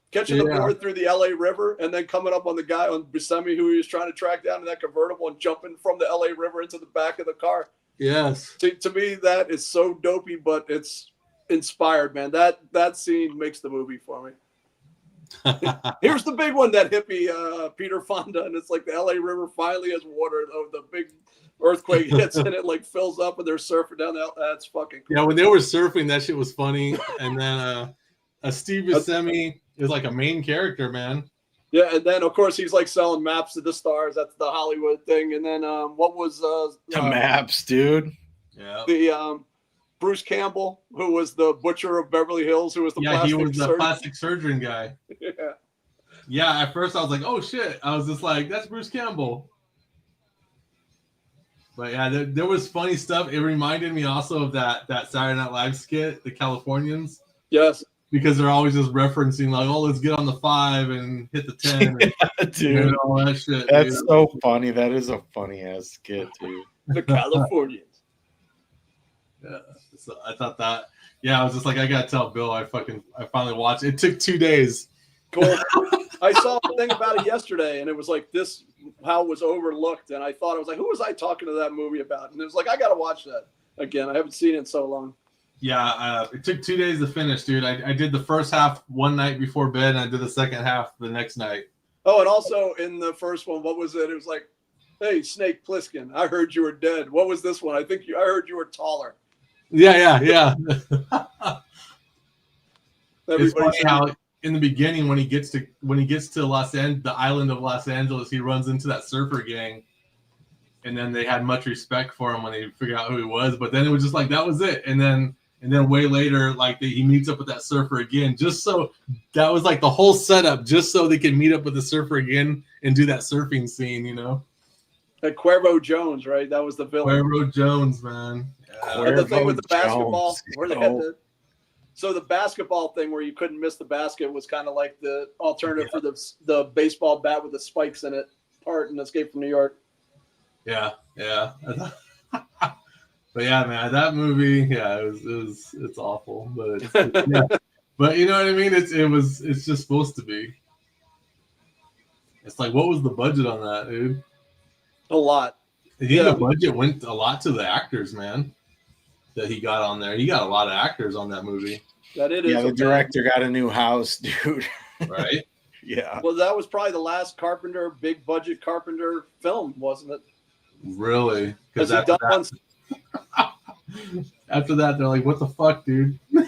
Catching the board through the LA River and then coming up on the guy on Buscemi who he was trying to track down in that convertible and jumping from the LA River into the back of the car. Yes. To me, that is so dopey, but it's inspired, man. That scene makes the movie for me. Here's the big one, that hippie Peter Fonda, and it's like the LA River finally has water. The big earthquake hits and it like fills up, and they're surfing down the. That's fucking cool. Yeah, when they were surfing, that shit was funny. And then Steve Buscemi is like a main character, man. Yeah, and then of course he's like selling maps to the stars. That's the Hollywood thing. And then what was the maps, dude? Yeah, the Bruce Campbell, who was the butcher of Beverly Hills, who was the he was the plastic surgeon guy. Yeah. Yeah, at first I was like, oh shit. I was just like, that's Bruce Campbell. But yeah, there was funny stuff. It reminded me also of that Saturday Night Live skit, The Californians. Yes. Because they're always just referencing like, oh, let's get on the 5 and hit the 10. And, yeah, dude. all that shit. That's so funny. That is a funny ass skit, dude. The Californians. Yeah, so I thought that. Yeah, I was just like, I gotta tell Bill. I finally watched it. It took 2 days. Cool. I saw a thing about it yesterday, and it was like this, how it was overlooked, and I thought, I was like, who was I talking to that movie about? And it was like, I gotta watch that again. I haven't seen it in so long. Yeah, it took 2 days to finish, dude. I did the first half one night before bed, and I did the second half the next night. Oh, and also in the first one, what was it? It was like, hey, Snake Plissken, I heard you were dead. What was this one? I heard you were taller. Yeah. It's funny Everybody's how in the beginning when he gets to the island of Los Angeles, he runs into that surfer gang, and then they had much respect for him when they figured out who he was. But then it was just like that was it, and then way later, like he meets up with that surfer again, just so that was like the whole setup, just so they could meet up with the surfer again and do that surfing scene, you know. Cuervo Jones, right? That was the villain. Cuervo Jones, man. Yeah. And the thing with the basketball, Jones. where they had so the basketball thing where you couldn't miss the basket was kind of like the alternative for the baseball bat with the spikes in it part in Escape from New York. Yeah. But yeah, man, that movie, yeah, it's awful, but yeah. But you know what I mean? It's just supposed to be. It's like, what was the budget on that, dude? A lot. I think the budget went a lot to the actors, man. That he got on there. He got a lot of actors on that movie. That it Yeah, is. the director got a new house, dude. Right? Yeah. Well, that was probably the last Carpenter, big budget Carpenter film, wasn't it? Really? Because after that, they're like, what the fuck, dude? We're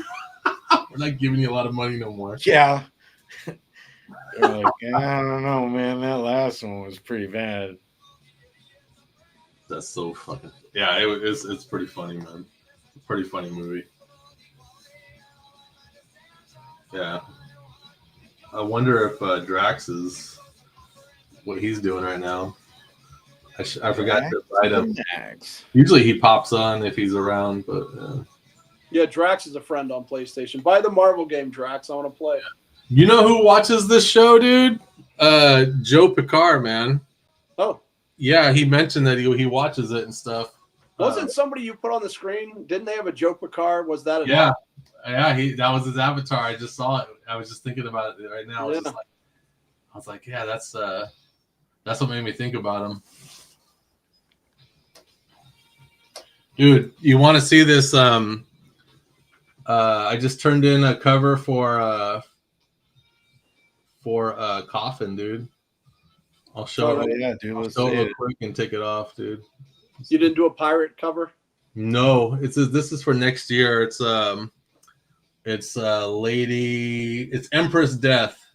not giving you a lot of money no more. Yeah. They're like, I don't know, man. That last one was pretty bad. That's so fucking... Yeah, it's pretty funny, man. Pretty funny movie. Yeah. I wonder if Drax is what he's doing right now. I forgot to invite him. Usually he pops on if he's around, but yeah, Drax is a friend on PlayStation. Buy the Marvel game, Drax. I want to play. You know who watches this show, dude? Joe Picard, man. Oh. Yeah, he mentioned that he watches it and stuff. Wasn't somebody you put on the screen? Didn't they have a Joe Picard? Was that Yeah, that was his avatar. I just saw it. I was just thinking about it right now. Yeah. I was like, yeah, that's what made me think about him. Dude, you want to see this? I just turned in a cover for Coffin, dude. I'll show it. Yeah, dude. I'll show it real quick and take it off, dude. You didn't do a pirate cover? No, this is for next year. It's Empress Death.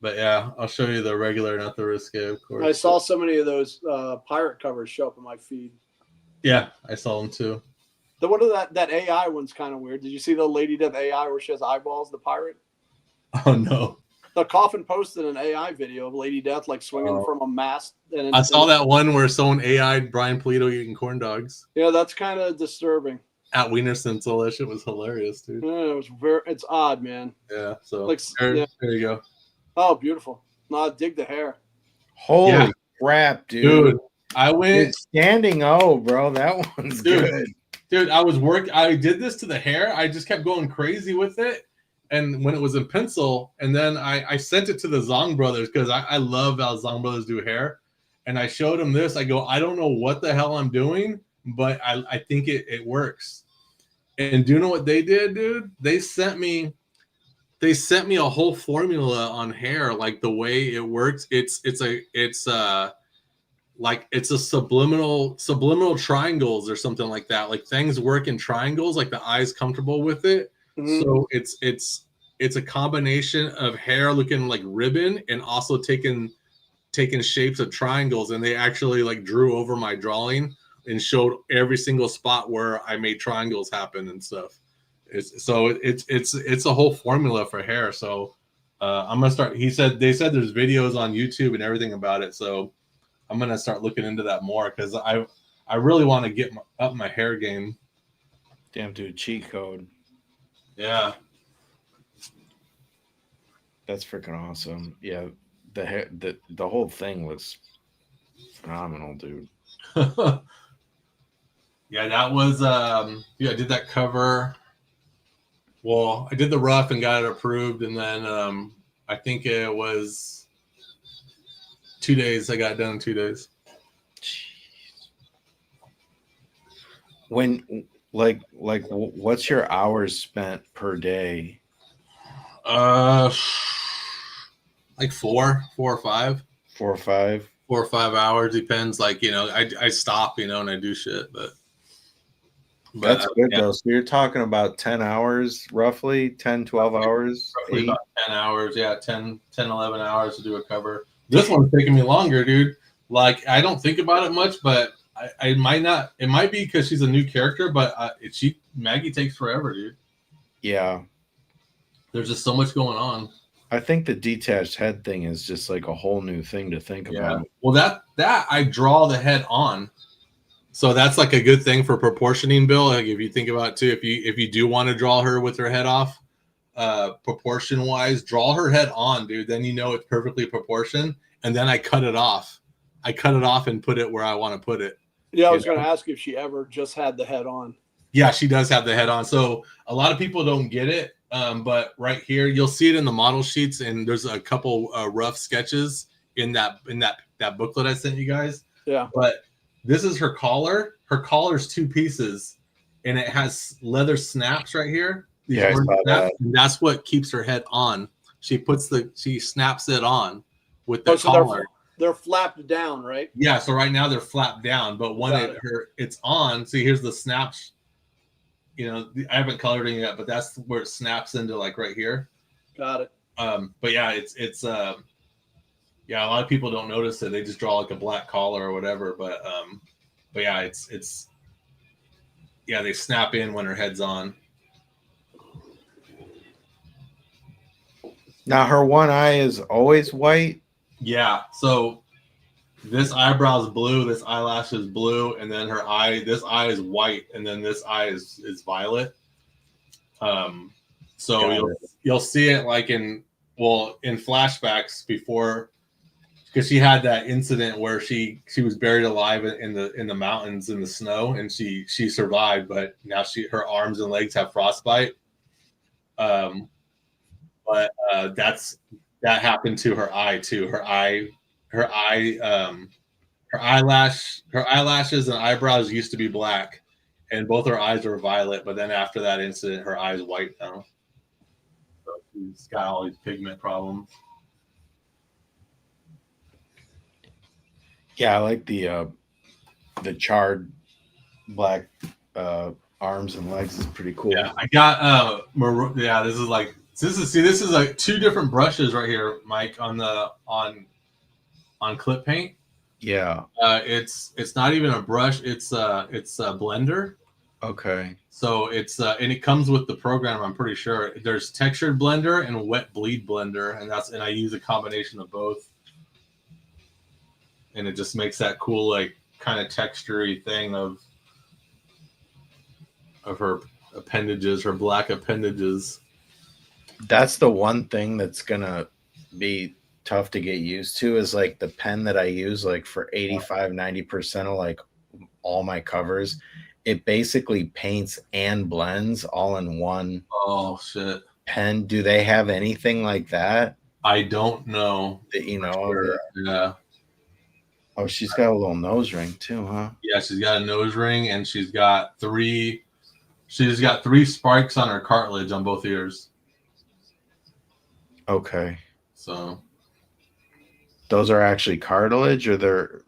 But yeah, I'll show you the regular, not the risque, of course. I saw so many of those pirate covers show up in my feed. Yeah, I saw them too. That AI one's kind of weird. Did you see the Lady Death AI where she has eyeballs, the pirate? Oh no. The Coffin posted an AI video of Lady Death like swinging from a mast. And I saw that one where someone AI'd Brian Polito eating corn dogs. Yeah, that's kind of disturbing. At Wiener Schnitzel, that shit was hilarious, dude. Yeah, it's odd, man. Yeah, so like, there you go. Oh, beautiful. No, I dig the hair. Holy crap, dude. I went it's standing O, bro. That one's good. Dude, I did this to the hair. I just kept going crazy with it. And when it was in pencil, and then I sent it to the Zong brothers because I love how Zong brothers do hair. And I showed them this. I go, I don't know what the hell I'm doing, but I think it works. And do you know what they did, dude? They sent me a whole formula on hair, like the way it works. It's a subliminal triangles or something like that. Like things work in triangles, like the eye's comfortable with it. Mm-hmm. So it's a combination of hair looking like ribbon and also taking shapes of triangles. And they actually like drew over my drawing and showed every single spot where I made triangles happen and stuff. It's a whole formula for hair. So I'm gonna start. They said there's videos on YouTube and everything about it. So I'm gonna start looking into that more because I really want to get up my hair game. Damn, dude, cheat code. Yeah, that's freaking awesome. Yeah, the whole thing looks phenomenal, dude. Yeah, that was I did that cover. Well, I did the rough and got it approved, and then I think it was 2 days. I got it done in 2 days. When what's your hours spent per day? Like 4 or 5. 4 or 5. 4 or 5 hours, depends. Like, I stop, and I do shit, but that's good though. So you're talking about 10 hours, roughly 10, 12 hours, roughly about 10 hours. Yeah, 10, 11 hours to do a cover. This one's taking me longer, dude. Like, I don't think about it much, but I might not. It might be because she's a new character, but Maggie takes forever, dude. Yeah. There's just so much going on. I think the detached head thing is just like a whole new thing to think about. Well, that I draw the head on. So that's like a good thing for proportioning, Bill. Like if you think about it too, if you do want to draw her with her head off, proportion wise, draw her head on, dude. Then it's perfectly proportioned. And then I cut it off. I cut it off and put it where I want to put it. Yeah, I was going to ask if she ever just had the head on. Yeah, she does have the head on. So a lot of people don't get it. But right here, you'll see it in the model sheets, and there's a couple rough sketches in that booklet I sent you guys. Yeah. But this is her collar. Her collar's 2 pieces, and it has leather snaps right here. Yeah, snaps, and that's what keeps her head on. She snaps it on with the collar. They're flapped down, right? Yeah. So right now they're flapped down, but when it's on, see here's the snaps. I haven't colored it yet, but that's where it snaps into, like right here. Got it. But yeah, it's a lot of people don't notice it. They just draw like a black collar or whatever. But yeah, it's they snap in when her head's on. Now her one eye is always white. Yeah. So this eyebrow is blue, this eyelash is blue, and then this eye is white, and then this eye is violet. So you'll see it like in flashbacks before, because she had that incident where she was buried alive in the mountains in the snow, and she survived, but now her arms and legs have frostbite. But that happened to her eye too. Her eyelashes and eyebrows used to be black, and both her eyes were violet. But then after that incident, her eye's white now. So she's got all these pigment problems. Yeah, I like the charred black arms and legs is pretty cool. Yeah, I got this is like 2 different brushes right here, Mike, on clip paint. Yeah. It's not even a brush, it's a blender. Okay. So it's and it comes with the program, I'm pretty sure. There's textured blender and wet bleed blender, and I use a combination of both. And it just makes that cool, like, kind of textury thing of her appendages, her black appendages. That's the one thing that's gonna be tough to get used to is like the pen that I use, like for 85-90% of like all my covers. It basically paints and blends all in one. Oh shit. Pen. Do they have anything like that? I don't know. That Sure. Yeah. Oh, she's got a little nose ring too, huh? Yeah, she's got a nose ring, and she's got three spikes on her cartilage on both ears. Okay. So those are actually cartilage, or they're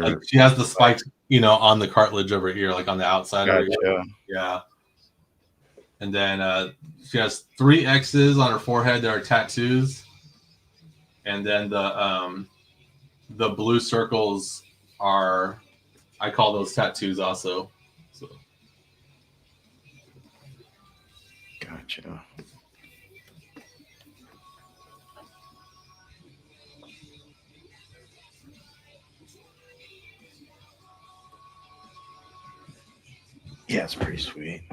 like she has the spikes, on the cartilage over here, like on the outside of her ear. Yeah. And then she has 3 X's on her forehead that are tattoos. And then the blue circles are, I call those tattoos also. So. Gotcha. Yeah, it's pretty sweet.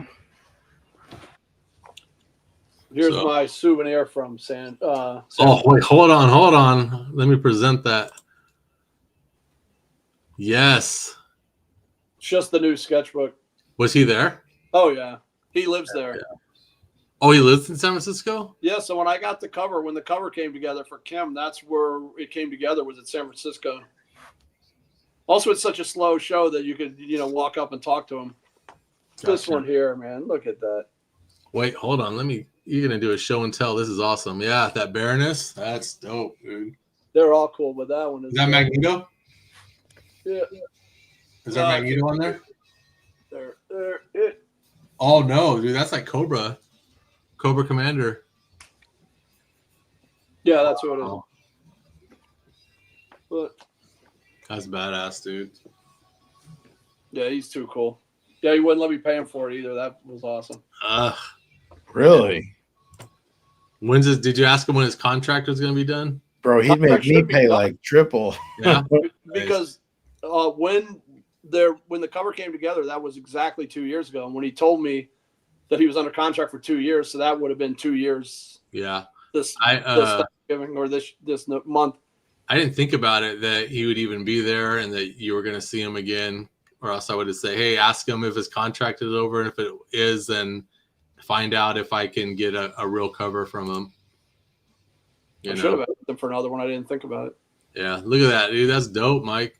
Here's my souvenir from San. Oh, wait, hold on. Let me present that. Yes. It's just the new sketchbook. Was he there? Oh yeah, he lives there. Yeah. Oh, he lives in San Francisco? Yeah. So when I got when the cover came together for Kim, that's where it came together. Was at San Francisco. Also, it's such a slow show that you could walk up and talk to him. Gotcha. This one here, man. Look at that. Wait, hold on. You're going to do a show and tell. This is awesome. Yeah, that Baroness. That's dope, dude. They're all cool, but that one is. Is that Magneto? Yeah. Is there Magneto on there? There. Oh, no, dude. That's like Cobra Commander. Yeah, that's what it is. But, that's badass, dude. Yeah, he's too cool. Yeah, he wouldn't let me pay him for it either. That was awesome. Really? Did you ask him when his contract was going to be done? Bro, he'd make me pay like triple. Yeah. Because when the cover came together, that was exactly 2 years ago. And when he told me that he was under contract for 2 years, so that would have been 2 years. Yeah. This Thanksgiving or this month. I didn't think about it that he would even be there and that you were going to see him again. Or else I would have said, hey, ask him if his contract is over. And if it is, then find out if I can get a real cover from him. I should have asked him for another one. I didn't think about it. Yeah, look at that, dude. That's dope, Mike.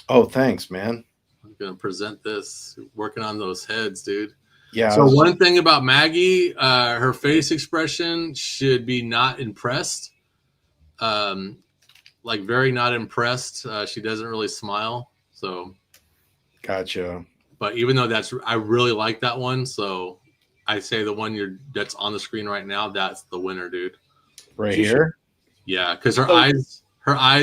Oh, thanks, man. I'm going to present this. Working on those heads, dude. Yeah. So one thing about Maggie, her face expression should be not impressed. Like very not impressed. She doesn't really smile. So. Gotcha. But even though I really like that one, so I say the one that's on the screen right now, that's the winner, dude. Right here? Yeah, because her eyes,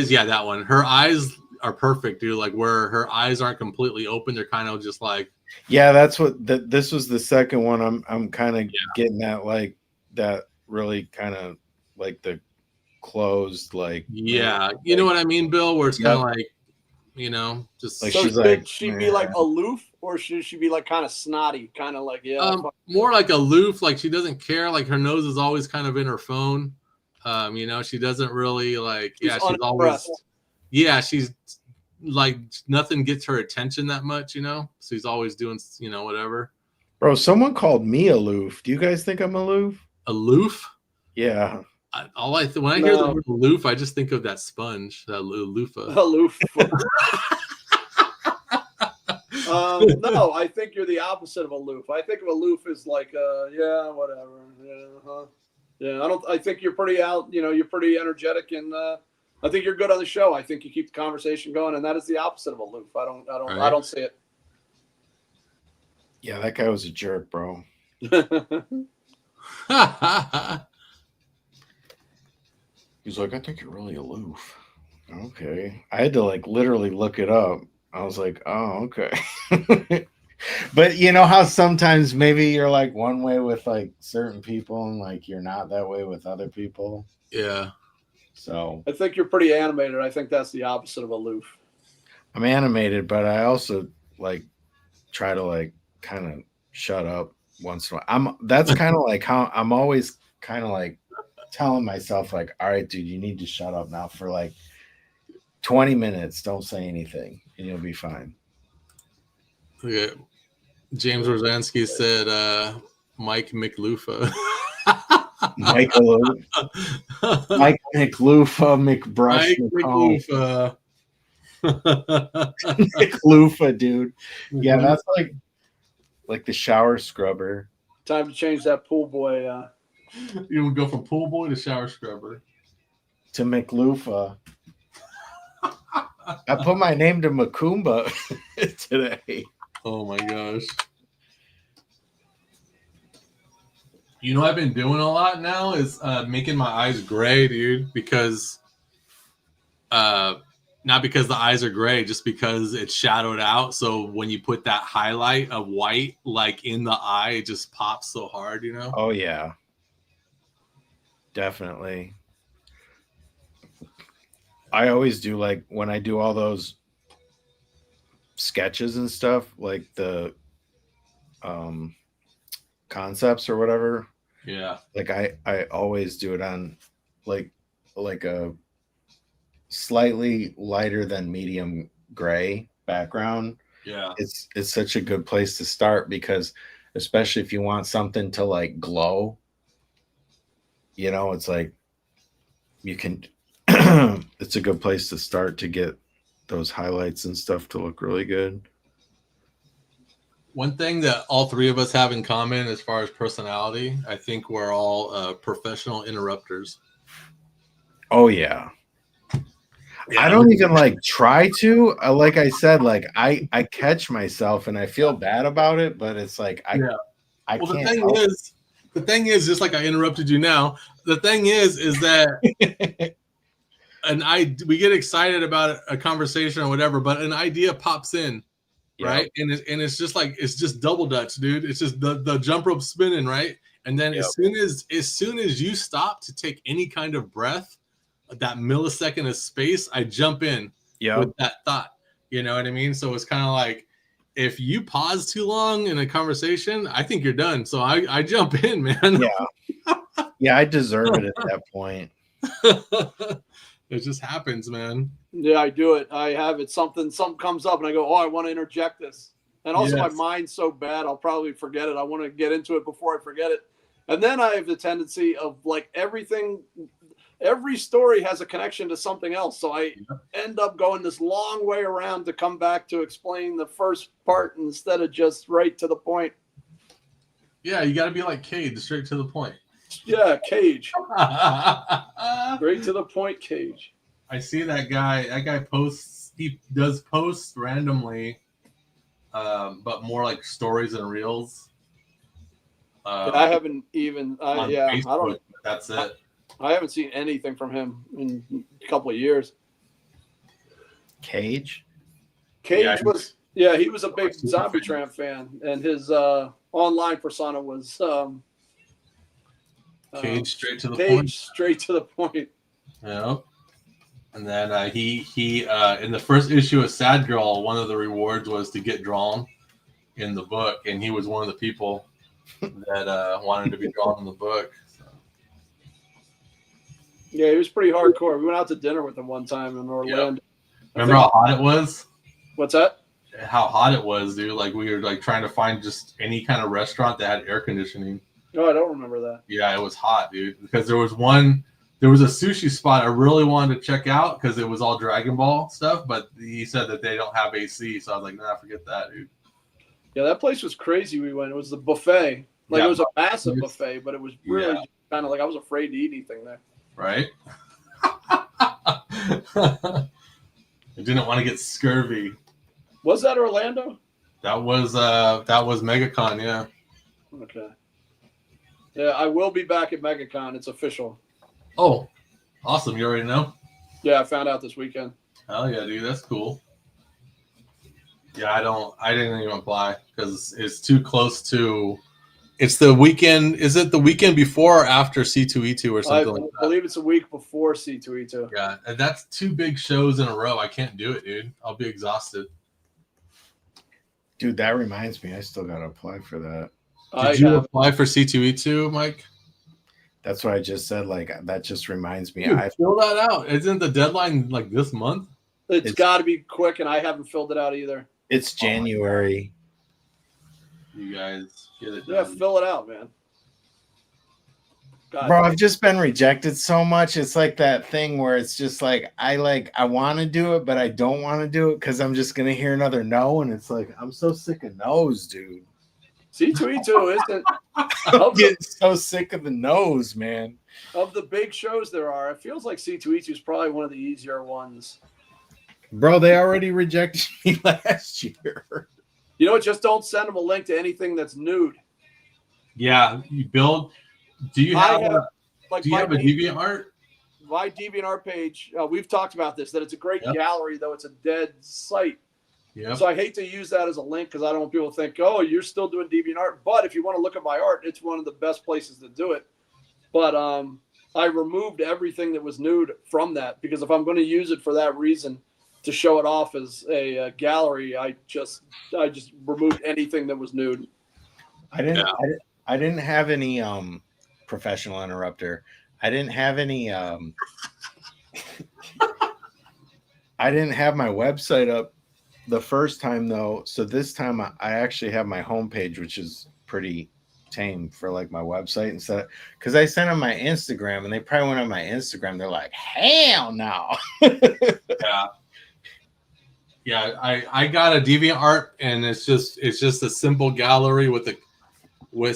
yeah, that one. Her eyes are perfect, dude. Like where her eyes aren't completely open, they're kind of just like. Yeah, that's what this was the second one. I'm kind of getting that, like that really kind of like the closed, like. Yeah, you know what I mean, Bill? Where it's kind of like. Just like so should she be like aloof, or should she be like kind of snotty, kind of like more like aloof, like she doesn't care, like her nose is always kind of in her phone. She doesn't really like she's always she's like nothing gets her attention that much, she's always doing whatever. Bro, someone called me aloof. Do you guys think I'm aloof? Aloof? Yeah. When I hear the word aloof, I just think of that sponge, that loofah. Aloof. No, I think you're the opposite of aloof. I think of aloof as like, whatever. Yeah, I think you're pretty out. You're pretty energetic, and I think you're good on the show. I think you keep the conversation going, and that is the opposite of aloof. I don't see it. Yeah, that guy was a jerk, bro. He's like, I think you're really aloof. Okay. I had to like literally look it up. I was like, oh, okay. But you know how sometimes maybe you're like one way with like certain people and like you're not that way with other people. Yeah. So I think you're pretty animated. I think that's the opposite of aloof. I'm animated, but I also like try to like kind of shut up once in a while. That's kind of like how I'm always kind of like telling myself like, all right, dude, you need to shut up now for like 20 minutes. Don't say anything and you'll be fine. Okay. James Rosansky said Mike McLufa. Mike McLufa, McBrush. Mike McLufa. Loofah, dude. Yeah, that's like the shower scrubber. Time to change that pool boy. You would go from pool boy to shower scrubber. To McLoofah. I put my name to Macumba today. Oh my gosh. You know what I've been doing a lot now is making my eyes gray, dude, because not because the eyes are gray, just because it's shadowed out. So when you put that highlight of white like in the eye, it just pops so hard, you know? Oh yeah. Definitely. I always do, like, when I do all those sketches and stuff, like the concepts or whatever. Yeah. Like I always do it on like a slightly lighter than medium gray background. Yeah. It's such a good place to start, because especially if you want something to like glow, you know, it's like you can it's a good place to start to get those highlights and stuff to look really good. One thing that all three of us have in common as far as personality, I think we're all professional interrupters. Oh yeah. I don't even like try to. Like I said, like I catch myself and I feel bad about it, but it's like I well, can't. The thing is, just like I interrupted you now. The thing is that we get excited about a conversation or whatever, but an idea pops in, right? And it's just like it's just double dutch, dude. It's just the jump rope spinning, right? And then as soon as you stop to take any kind of breath, that millisecond of space, I jump in with that thought. You know what I mean? So it's kind of like if you pause too long in a conversation, I think you're done. So I jump in, man. Yeah, I deserve it at that point. It just happens, man. Yeah, I do it. I have it. Something comes up and I go, oh, I want to interject this. And also my mind's so bad, I'll probably forget it. I want to get into it before I forget it. And then I have the tendency of like every story has a connection to something else. So I end up going this long way around to come back to explain the first part instead of just right to the point. Yeah, you got to be like Cade, straight to the point. Yeah, Cage. Straight to the point, Cage. I see that guy. That guy posts. He does posts randomly, but more like stories and reels. I haven't even. Facebook, I don't. That's it. I haven't seen anything from him in a couple of years. Cage was. Yeah, he was a big Zombie Tramp fan, and his online persona was Cage straight to the point. Cage straight to the point. Yeah. And then he in the first issue of Sad Girl, one of the rewards was to get drawn in the book, and he was one of the people that wanted to be drawn in the book. So. Yeah, he was pretty hardcore. We went out to dinner with him one time in Orlando. Yep. Remember how hot it was? What's that? How hot it was, dude. Like we were like trying to find just any kind of restaurant that had air conditioning. Oh, I don't remember that. Yeah, it was hot, dude. Because there was a sushi spot I really wanted to check out because it was all Dragon Ball stuff, but he said that they don't have AC, so I was like, nah, forget that, dude. Yeah, that place was crazy. We went. It was the buffet. Like it was a massive buffet, but it was really kind of like I was afraid to eat anything there. Right? I didn't want to get scurvy. Was that Orlando? That was MegaCon, yeah. Okay. Yeah, I will be back at MegaCon. It's official. Oh, awesome. You already know? Yeah, I found out this weekend. Hell yeah, dude. That's cool. Yeah, I didn't even apply because it's too close to. It's the weekend. Is it the weekend before or after C2E2 or something like that? I believe it's a week before C2E2. Yeah, and that's 2 big shows in a row. I can't do it, dude. I'll be exhausted. Dude, that reminds me. I still got to apply for that. Did you apply for C2E2, Mike? That's what I just said. Like, that just reminds me. Dude, fill that out. Isn't the deadline like this month? It's got to be quick, and I haven't filled it out either. It's January. You guys get it done. Yeah, fill it out, man. Bro, I've just been rejected so much. It's like that thing where it's just like I want to do it, but I don't want to do it because I'm just gonna hear another no, and it's like I'm so sick of no's, dude. C2E2 isn't. I'm getting so sick of the no's, man. Of the big shows there are, it feels like C2E2 is probably one of the easier ones. Bro, they already rejected me last year. You know what? Just don't send them a link to anything that's nude. Yeah, you build. Do you have a DeviantArt? My DeviantArt page, we've talked about this, that it's a great gallery, though it's a dead site. Yep. So I hate to use that as a link because I don't want people to think, oh, you're still doing DeviantArt. But if you want to look at my art, it's one of the best places to do it. But I removed everything that was nude from that because if I'm going to use it for that reason to show it off as a gallery, I just removed anything that was nude. I didn't have any professional interrupter. I didn't have any I didn't have my website up the first time though. So this time I actually have my homepage, which is pretty tame for like my website instead because I sent them my Instagram and they probably went on my Instagram. They're like, hell no. Yeah, I got a DeviantArt and it's just a simple gallery with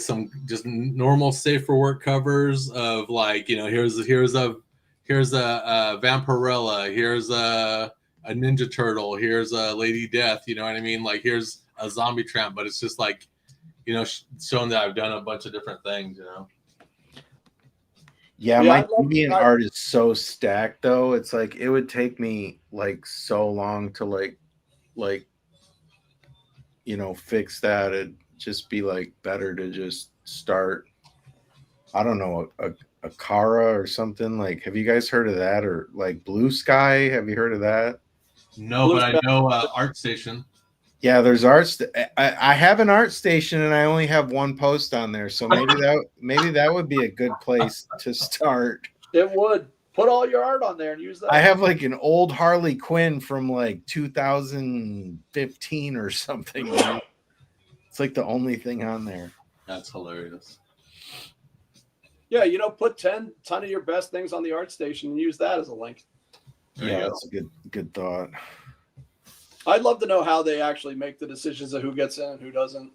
some just normal safe for work covers of like, you know, here's a Vampirella, here's a Ninja Turtle, here's a Lady Death, you know what I mean? Like here's a Zombie Tramp, but it's just like, you know, showing that I've done a bunch of different things, you know. Yeah, my DeviantArt is so stacked though. It's like it would take me like so long to like you know fix that. It'd just be like better to just start. I don't know, a Kara or something. Like, have you guys heard of that? Or like Blue Sky? Have you heard of that? No, but I know ArtStation. Yeah, there's I have an ArtStation and I only have one post on there, so maybe that would be a good place to start. It would. Put all your art on there and use that. I have like an old Harley Quinn from like 2015 or something. It's like the only thing on there. That's hilarious. Yeah, you know, put 10 of your best things on the ArtStation and use that as a link. Yeah, that's a good thought. I'd love to know how they actually make the decisions of who gets in and who doesn't.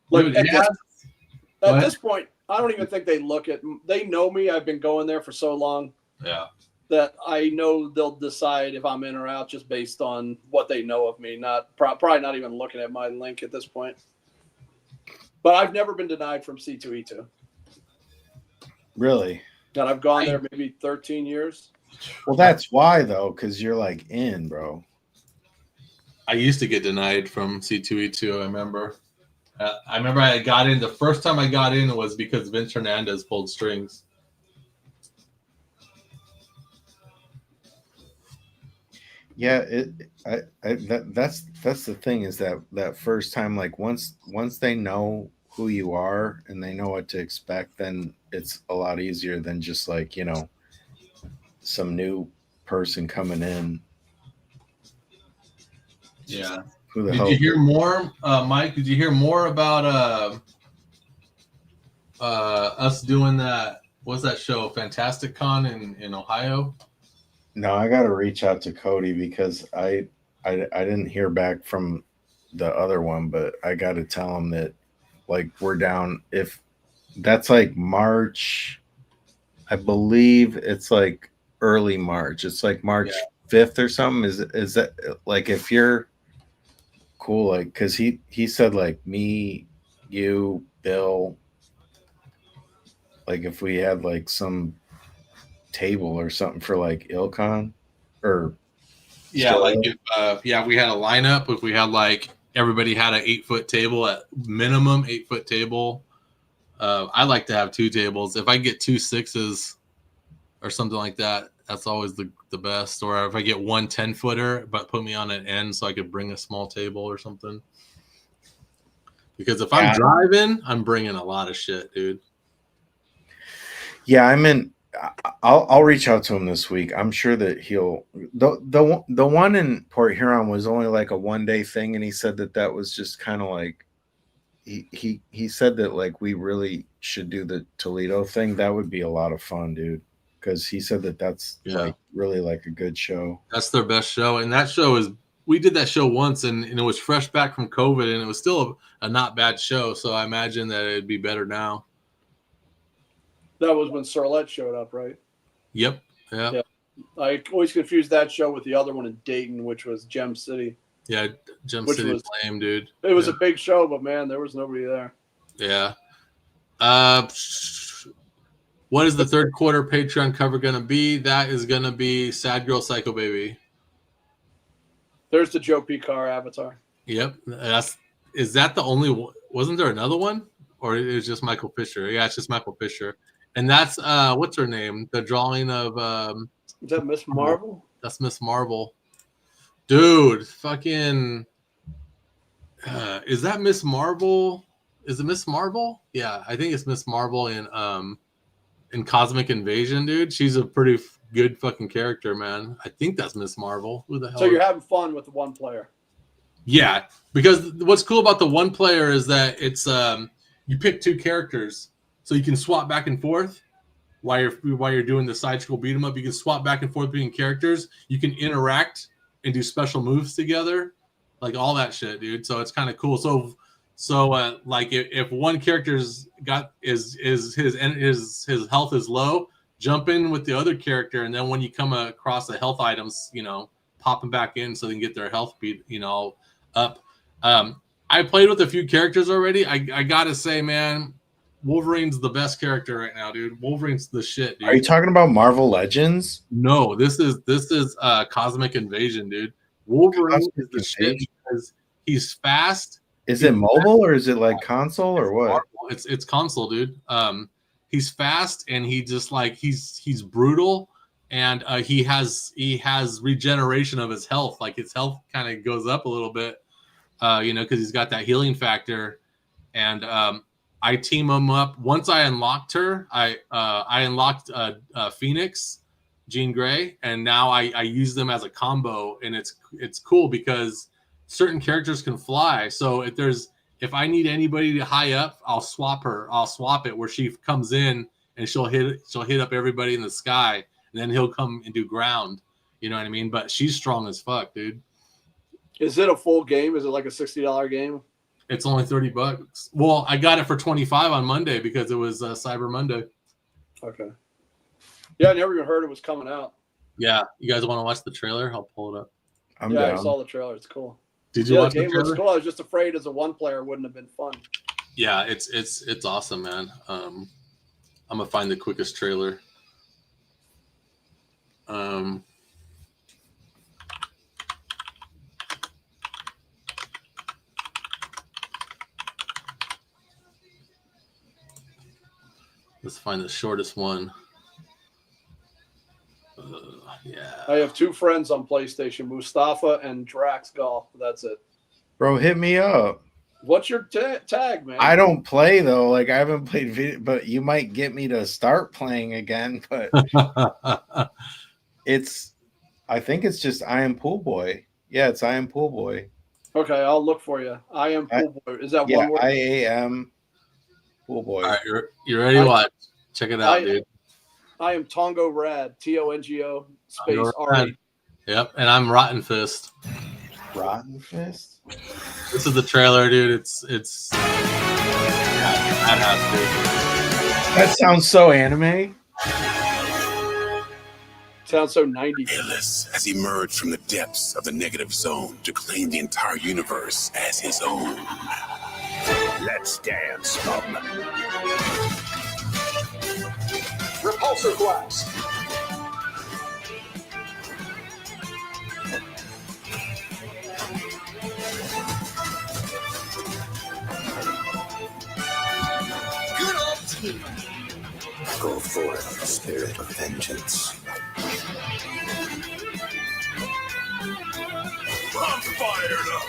Like Dude, at this point, I don't even think they look at. They know me. I've been going there for so long. Yeah. That I know they'll decide if I'm in or out just based on what they know of me. Not probably not even looking at my link at this point. But I've never been denied from C2E2. Really? And I've gone there maybe 13 years. Well, that's why though, because you're like in, bro. I used to get denied from C2E2. I remember I got in. The first time I got in was because Vince Hernandez pulled strings. Yeah, that's the thing is that first time, like once they know who you are and they know what to expect, then it's a lot easier than just like, you know, some new person coming in. Yeah. Who the Did hell? you hear more, Mike? Did you hear more about us doing that? What's that show? Fantastic Con in Ohio? No, I got to reach out to Cody because I didn't hear back from the other one, but I got to tell him that like we're down. If that's like March, I believe it's like early March. It's like March 5th or something. Is that like if you're cool? Like because he said like me, you, Bill. Like if we had like some table or something for like Ilcon or like if we had a lineup, if we had like everybody had an 8-foot table at minimum 8-foot table. I like to have 2 tables. If I get 2 6s or something like that, that's always the best. Or if I get 1 10-footer, but put me on an end so I could bring a small table or something. Because if I'm driving, I'm bringing a lot of shit, dude. Yeah, I'm in. I'll reach out to him this week. I'm sure that he'll. The one in Port Huron was only like a 1-day thing, and he said that was just kind of like he said that like we really should do the Toledo thing. That would be a lot of fun, dude. Because he said that's like really like a good show. That's their best show, and that show is. We did that show once, and it was fresh back from COVID, and it was still a not bad show. So I imagine that it'd be better now. That was when Sarlett showed up, right? Yep. Yeah. I always confused that show with the other one in Dayton, which was Gem City. Yeah, Gem City was lame, dude. It was a big show, but man, there was nobody there. Yeah. What is the third quarter Patreon cover going to be? That is going to be Sad Girl Psycho Baby. There's the Joe Picar avatar. Yep. Is that the only one? Wasn't there another one? Or it was just Michael Fisher? Yeah, it's just Michael Fisher. And that's, what's her name? The drawing of... is that Miss Marvel? That's Miss Marvel. Dude, fucking... is that Miss Marvel? Is it Miss Marvel? Yeah, I think it's Miss Marvel in Cosmic Invasion, dude. She's a pretty good fucking character, man. I think that's Miss Marvel. Who the hell? So you're having fun with the one player? Yeah, because what's cool about the one player is that it's you pick two characters, so you can swap back and forth while you're doing the side scroll beat 'em up. You can swap back and forth between characters. You can interact and do special moves together, like all that shit, dude. So it's kind of cool. So like if one character's got his health is low, jump in with the other character, and then when you come across the health items, pop them back in so they can get their health beat, up. I played with a few characters already. I gotta say, man, Wolverine's the best character right now, dude. Wolverine's the shit, dude. Are you talking about Marvel Legends? No, this is Cosmic Invasion, dude. Wolverine is the shit because he's fast. Is it mobile or is it like console or what? It's console, dude. He's fast and he just like he's brutal, and he has regeneration of his health. Like his health kind of goes up a little bit, because he's got that healing factor. And I team him up. Once I unlocked her, I unlocked Phoenix, Jean Grey, and now I use them as a combo, and it's cool because certain characters can fly. So if I need anybody to high up, I'll swap her. I'll swap it where she comes in and she'll hit up everybody in the sky, and then he'll come and do ground. You know what I mean? But she's strong as fuck, dude. Is it a full game? Is it like a $60 game? It's only $30. Well, I got it for $25 on Monday because it was Cyber Monday. Okay. Yeah, I never even heard it was coming out. Yeah, you guys want to watch the trailer? I'll pull it up. I'm down. I saw the trailer. It's cool. Did you watch the game? The trailer? Was cool. I was just afraid as a one player wouldn't have been fun. Yeah, it's awesome, man. I'm gonna find the quickest trailer. Let's find the shortest one. Yeah. I have two friends on PlayStation, Mustafa and Drax Golf. That's it. Bro, hit me up. What's your tag, man? I don't play though. Like I haven't played video, but you might get me to start playing again. But I think it's just I Am Pool Boy. Yeah, it's I Am Pool Boy. Okay, I'll look for you. I Am Pool Boy. Is that one word? I-A-M Pool Boy. All right, you ready to watch? Check it out, dude. I am Tongo Rad. Tongo space R. Yep, and I'm Rotten Fist. Rotten Fist? This is the trailer, dude. It's that sounds so anime. Sounds so 90s. Airless has emerged from the depths of the negative zone to claim the entire universe as his own. Let's dance, scum. Repulsor blast. Good old team. Go forth, spirit of vengeance. I'm fired up.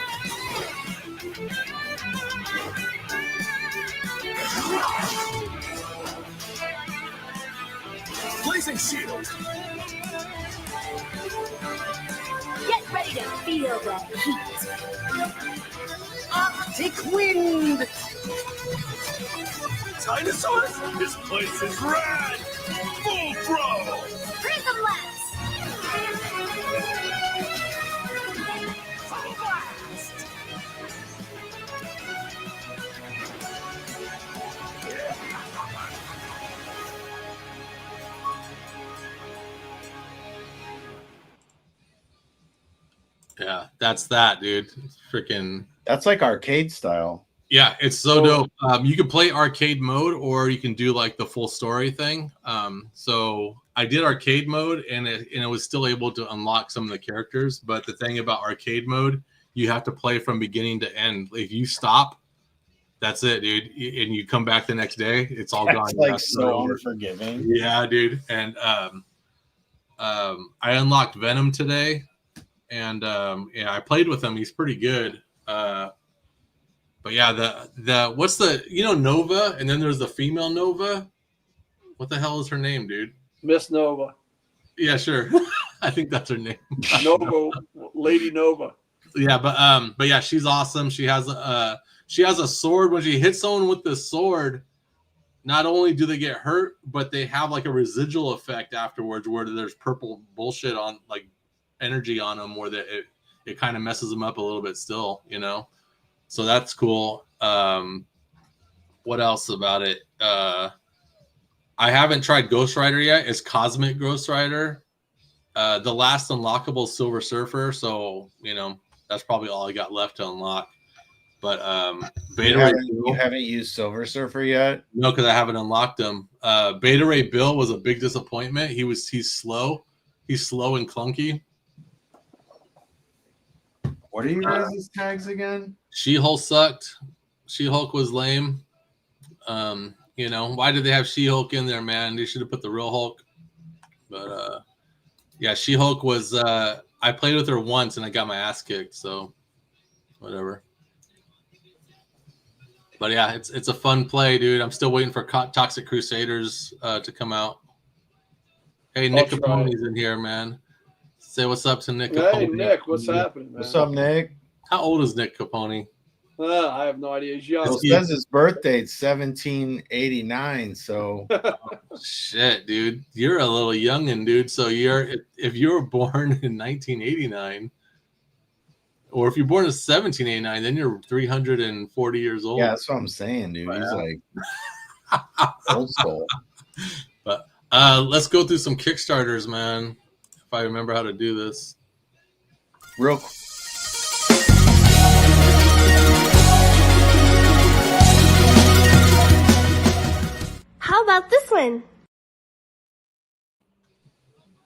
Blazing shield. Get ready to feel the heat. Optic wind. dinosaurs? This place is rad! Full throw! Prism Blast! Full blast! Yeah, that's that, dude. It's freaking. That's like arcade style. Yeah, it's so dope. You can play arcade mode, or you can do like the full story thing. So I did arcade mode, and it was still able to unlock some of the characters. But the thing about arcade mode, you have to play from beginning to end. If you stop, that's it, dude. And you come back the next day, it's all gone. It's like so unforgiving. Yeah, dude. And I unlocked Venom today, and yeah, I played with him. He's pretty good. But yeah, the what's the Nova, and then there's the female Nova. What the hell is her name, dude? Miss Nova. Yeah, sure. I think that's her name. Nova, Lady Nova. Yeah, but yeah, she's awesome. She has a sword. When she hits someone with the sword, not only do they get hurt, but they have like a residual effect afterwards, where there's purple bullshit on like energy on them, where it kind of messes them up a little bit still, So that's cool. What else about it? I haven't tried Ghost Rider yet. It's Cosmic Ghost Rider. The last unlockable Silver Surfer. So, that's probably all I got left to unlock. But you haven't used Silver Surfer yet? No, because I haven't unlocked him. Beta Ray Bill was a big disappointment. He's slow. He's slow and clunky. What are you guys' tags again? She-Hulk sucked. She-Hulk was lame. Why did they have She-Hulk in there, man? They should have put the real Hulk. But yeah, She-Hulk was I played with her once and I got my ass kicked, so whatever. But yeah, it's a fun play, dude. I'm still waiting for Toxic Crusaders to come out. Hey, Nick Caponi's in here, man. Say what's up to Nick Capone. Hey, Nick, what's happening, man? What's up, Nick? How old is Nick Capone? I have no idea. He's young. It says his birth date's 1789, so shit, dude. You're a little youngin', dude. So if you were born in 1989, or if you're born in 1789, then you're 340 years old. Yeah, that's what I'm saying, dude. He's like old soul. But let's go through some Kickstarters, man. If I remember how to do this. Real quick. How about this one?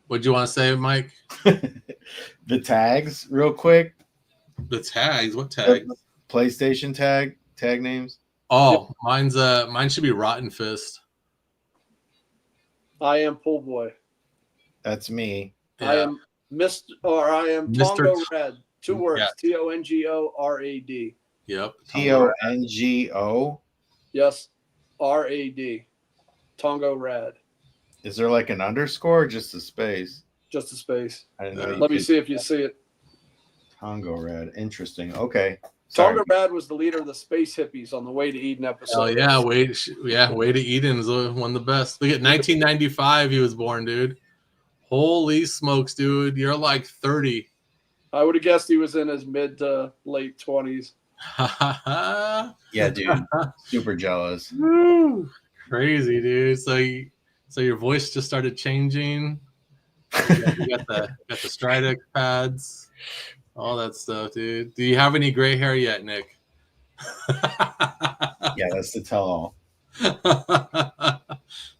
What'd you want to say, Mike? The tags, real quick. The tags? What tags? PlayStation tag names. Oh, mine should be Rotten Fist. I am Pool Boy. That's me. Yeah. I am Tongo Red. 2 words. Yeah. TONGORAD. Yep. TONGO. Yes. RAD. Tongo Rad. Is there like an underscore or just a space? Just a space. I didn't know. Let me see if you see it. Tongo Rad. Interesting. Okay. Tonga Rad was the leader of the Space Hippies on the Way to Eden episode. Oh yeah, Way to Eden is one of the best. Look at 1995. He was born, dude. Holy smokes, dude! You're like 30. I would have guessed he was in his mid to late 20s. Yeah, dude. Super jealous. Woo. Crazy, dude. So your voice just started changing. You got the Stridex pads, all that stuff, dude. Do you have any gray hair yet, Nick? Yeah, that's the tell-all.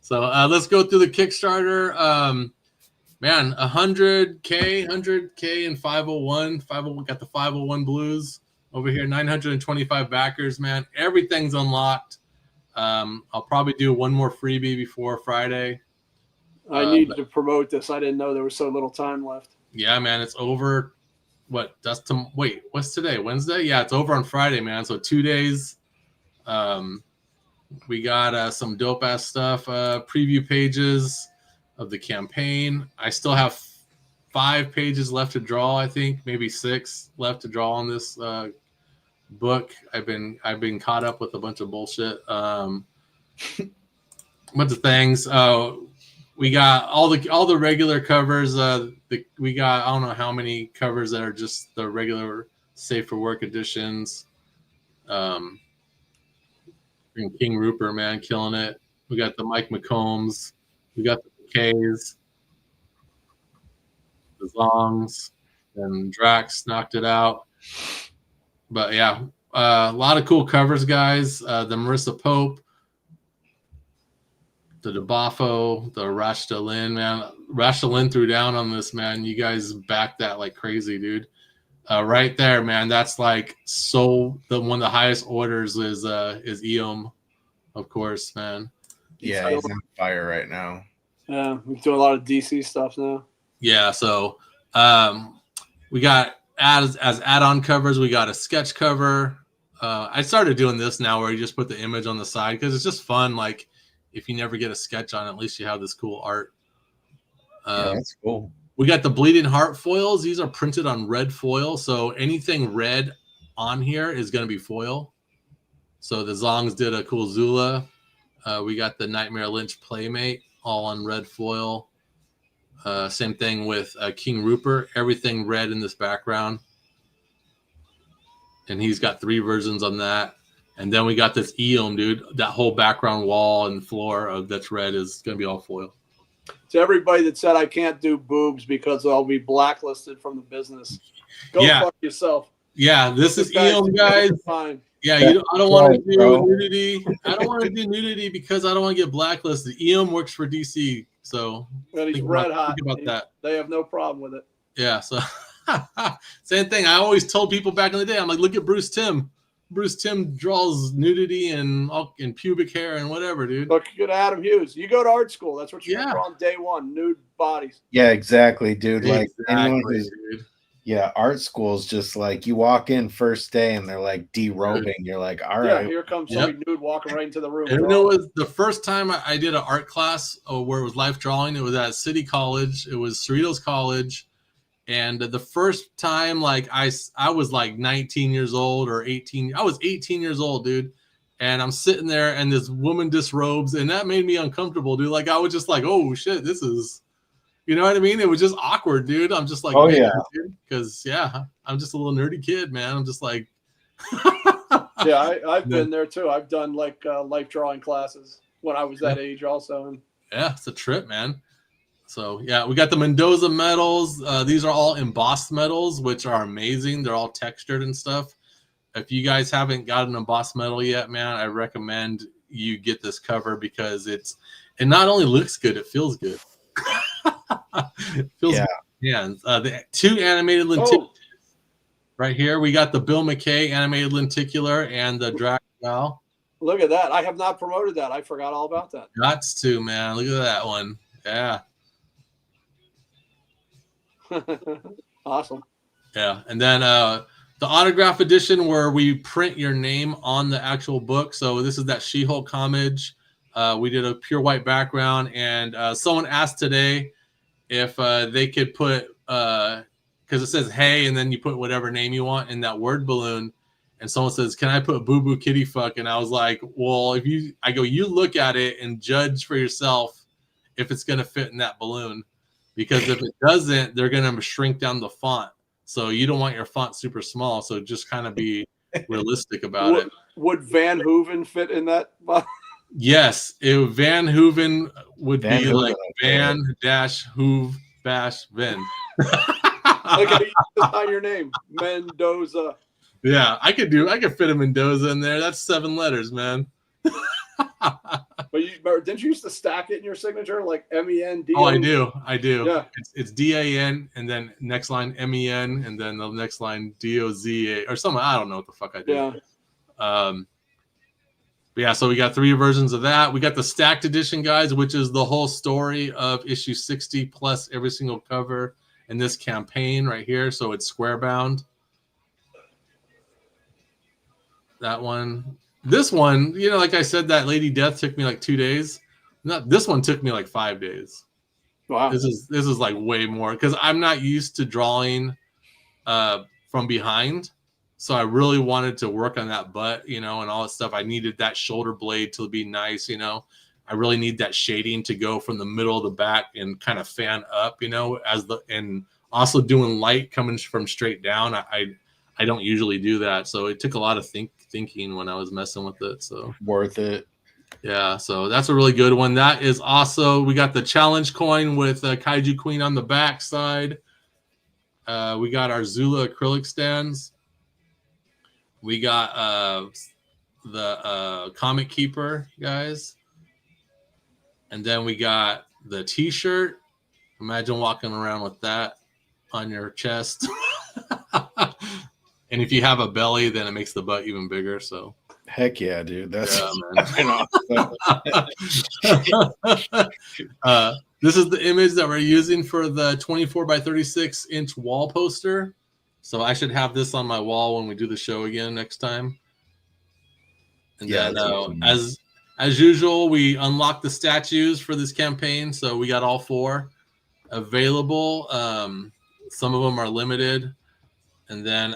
So let's go through the Kickstarter. Man, 100K and 501. 501 got the 501 Blues over here. 925 backers, man. Everything's unlocked. I'll probably do one more freebie before Friday. I need to promote this. I didn't know there was so little time left. Yeah, man, it's over. What's today? Wednesday? Yeah, it's over on Friday, man. So 2 days. We got some dope ass stuff. Preview pages of the campaign. I still have 5 pages left to draw. I think maybe 6 left to draw on this book. I've been caught up with a bunch of bullshit. bunch of things. We got all the regular covers. We got I don't know how many covers that are just the regular Safe for Work editions. King Rupert, man, killing it. We got the Mike McCombs. We got the McKays. The Zongs. And Drax knocked it out. But yeah, a lot of cool covers, guys. The Marissa Pope. The DeBaffo, the Rashta Lynn, man. Rashta Lynn threw down on this, man. You guys backed that like crazy, dude. Right there, man. That's like one of the highest orders is Eom, of course, man. Yeah, he's on fire right now. Yeah, we do a lot of DC stuff now. Yeah, so we got as add-on covers, we got a sketch cover. I started doing this now where you just put the image on the side because it's just fun. Like if you never get a sketch on, at least you have this cool art. Yeah, that's cool. We got the Bleeding Heart foils. These are printed on red foil, so anything red on here is going to be foil. So the Zongs did a cool Zula. We got the Nightmare Lynch Playmate, all on red foil. Same thing with King Rupert. Everything red in this background. And he's got 3 versions on that. And then we got this Eom, dude. That whole background wall and floor that's red is going to be all foil. To everybody that said I can't do boobs because I'll be blacklisted from the business, go fuck yourself. Yeah, this is Eom, guys. Fine. Yeah, I don't want to do nudity. I don't want to do nudity because I don't want to get blacklisted. Eom works for DC, so and he's red hot. Think about that. They have no problem with it. Yeah, so same thing. I always told people back in the day, I'm like, look at Bruce Timm. Bruce Timm draws nudity and pubic hair and whatever, dude. Look at Adam Hughes. You go to art school. That's what you're on day one. Nude bodies. Yeah, exactly, dude. Like anyone who's, dude. Yeah, art school's just like you walk in first day and they're like derobing. You're like, all right. Yeah, here comes somebody nude walking right into the room. And it was the first time I did an art class where it was life drawing. It was at City College. It was Cerritos College. And the first time, like I was like 19 years old or 18. I was 18 years old, dude. And I'm sitting there and this woman disrobes, and that made me uncomfortable, dude. Like I was just like, oh shit, this is, you know what I mean? It was just awkward, dude. I'm just like, oh yeah, because I'm just a little nerdy kid, man. I'm just like, yeah, I've been there too. I've done like life drawing classes when I was that age, also. And yeah, it's a trip, man. So yeah, we got the Mendoza medals. These are all embossed medals, which are amazing. They're all textured and stuff. If you guys haven't got an embossed medal yet, man, I recommend you get this cover because it not only looks good, it feels good. It feels good. Yeah. The 2 animated lenticulars right here. We got the Bill McKay animated lenticular and the Dragon. Look at that. I have not promoted that. I forgot all about that. Gots to, man. Look at that one. Yeah. Awesome. Yeah. And then the autograph edition where we print your name on the actual book. So this is that She-Hulk homage. We did a pure white background, and someone asked today if they could put because it says hey, and then you put whatever name you want in that word balloon. And someone says, "Can I put Boo Boo Kitty Fuck?" And I was like, "Well, you look at it and judge for yourself if it's gonna fit in that balloon, because if it doesn't, they're gonna shrink down the font. So you don't want your font super small. So just kind of be realistic about it." Would Van Hooven fit in that? Yes, Van Hooven would be Hooven, like Van dash Hoove bash Ven. Like how you sign your name, Mendoza. Yeah, I could fit a Mendoza in there. That's 7 letters, man. But didn't you used to stack it in your signature like MEN-D? Oh, I do. Yeah. It's DAN and then next line MEN and then the next line DOZA or something. I don't know what the fuck I did. Yeah. But yeah, so we got 3 versions of that. We got the stacked edition, guys, which is the whole story of issue 60 plus every single cover in this campaign right here. So it's square bound. That one. This one, like I said, that Lady Death took me like 2 days. This one took me like 5 days. Wow. This is like way more because I'm not used to drawing from behind. So I really wanted to work on that butt, you know, and all that stuff. I needed that shoulder blade to be nice, you know. I really need that shading to go from the middle of the back and kind of fan up, you know, and also doing light coming from straight down. I don't usually do that. So it took a lot of thinking when I was messing with it. So worth it. Yeah, so that's a really good one. That is also, we got the challenge coin with Kaiju Queen on the back side. We got our Zula acrylic stands. We got the Comic Keeper, guys. And then we got the T-shirt. Imagine walking around with that on your chest. And if you have a belly, then it makes the butt even bigger. So heck yeah, dude. That's this is the image that we're using for the 24 by 36 inch wall poster. So I should have this on my wall when we do the show again next time. And then as usual, we unlocked the statues for this campaign. So we got all 4 available. Some of them are limited. And then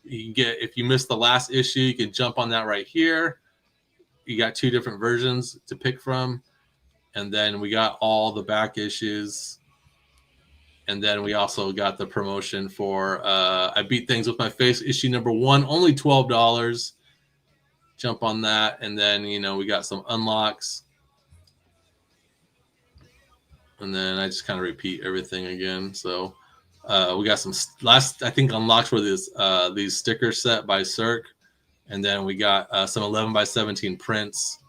you can get, if you missed the last issue, you can jump on that right here. You got 2 different versions to pick from. And then we got all the back issues. And then we also got the promotion for I Beat Things With My Face, issue number 1, only $12. Jump on that. And then, you know, we got some unlocks. And then I just kind of repeat everything again. So we got some last, I think, unlocks were these stickers set by Cirque. And then we got some 11 by 17 prints.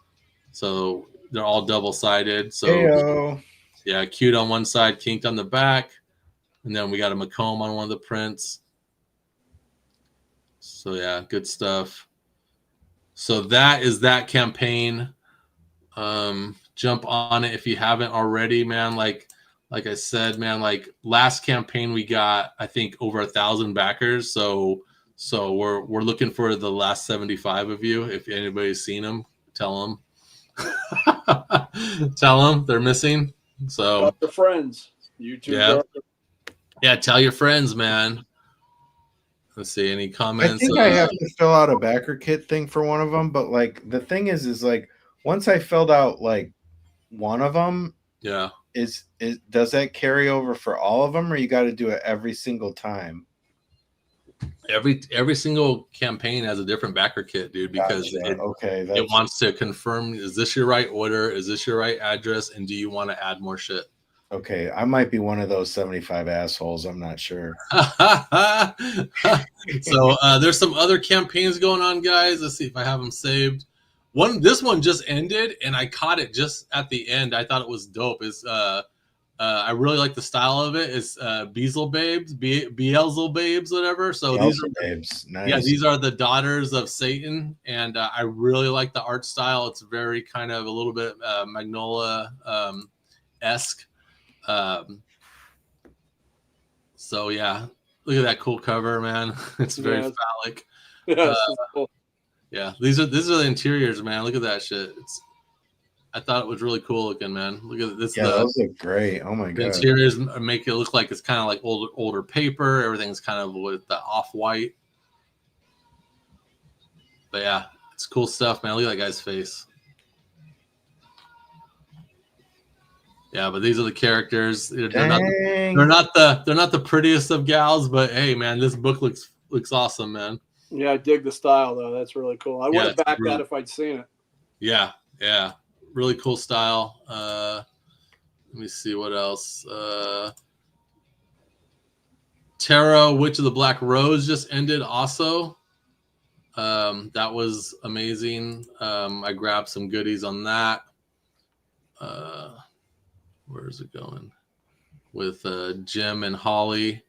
So they're all double-sided. So Heyo. Yeah, cute on one side, kinked on the back. And then we got a Macomb on one of the prints. So yeah, good stuff. So that is that campaign. Jump on it if you haven't already, man. Like I said, man, like last campaign we got, I think, over 1,000 backers. So we're looking for the last 75 of you. If anybody's seen them, tell them. Tell them they're missing. So your friends, YouTube. Yeah, tell your friends, man. Let's see, any comments? I think I have to fill out a backer kit thing for one of them, but like the thing is like once I filled out like one of them, yeah, is does that carry over for all of them, or you got to do it every single time? Every single campaign has a different backer kit, dude, because it wants to confirm, is this your right order? Is this your right address? And do you want to add more shit? Okay, I might be one of those 75 assholes. I'm not sure. So there's some other campaigns going on, guys. Let's see if I have them saved. This one just ended, and I caught it just at the end. I thought it was dope. I really like the style of it. It's Beelzebubs, whatever. So these are babes. Nice. Yeah, these are the daughters of Satan, and I really like the art style. It's very kind of a little bit Magnolia esque. So yeah, look at that cool cover, man. It's very phallic. Yeah, cool. Yeah, these are the interiors, man. Look at that shit. I thought it was really cool looking, man. Look at this. Yeah, those look great. Oh my god. The interiors make it look like it's kind of like older paper. Everything's kind of with the off-white. But yeah, it's cool stuff, man. Look at that guy's face. Yeah, but these are the characters. They're not the prettiest of gals, but hey, man, this book looks awesome, man. Yeah, I dig the style though. That's really cool. I would have backed that if I'd seen it. Yeah, really cool style. Let me see what else. Tarot, Witch of the Black Rose just ended also. That was amazing. I grabbed some goodies on that. Where is it going? With Jim and Holly.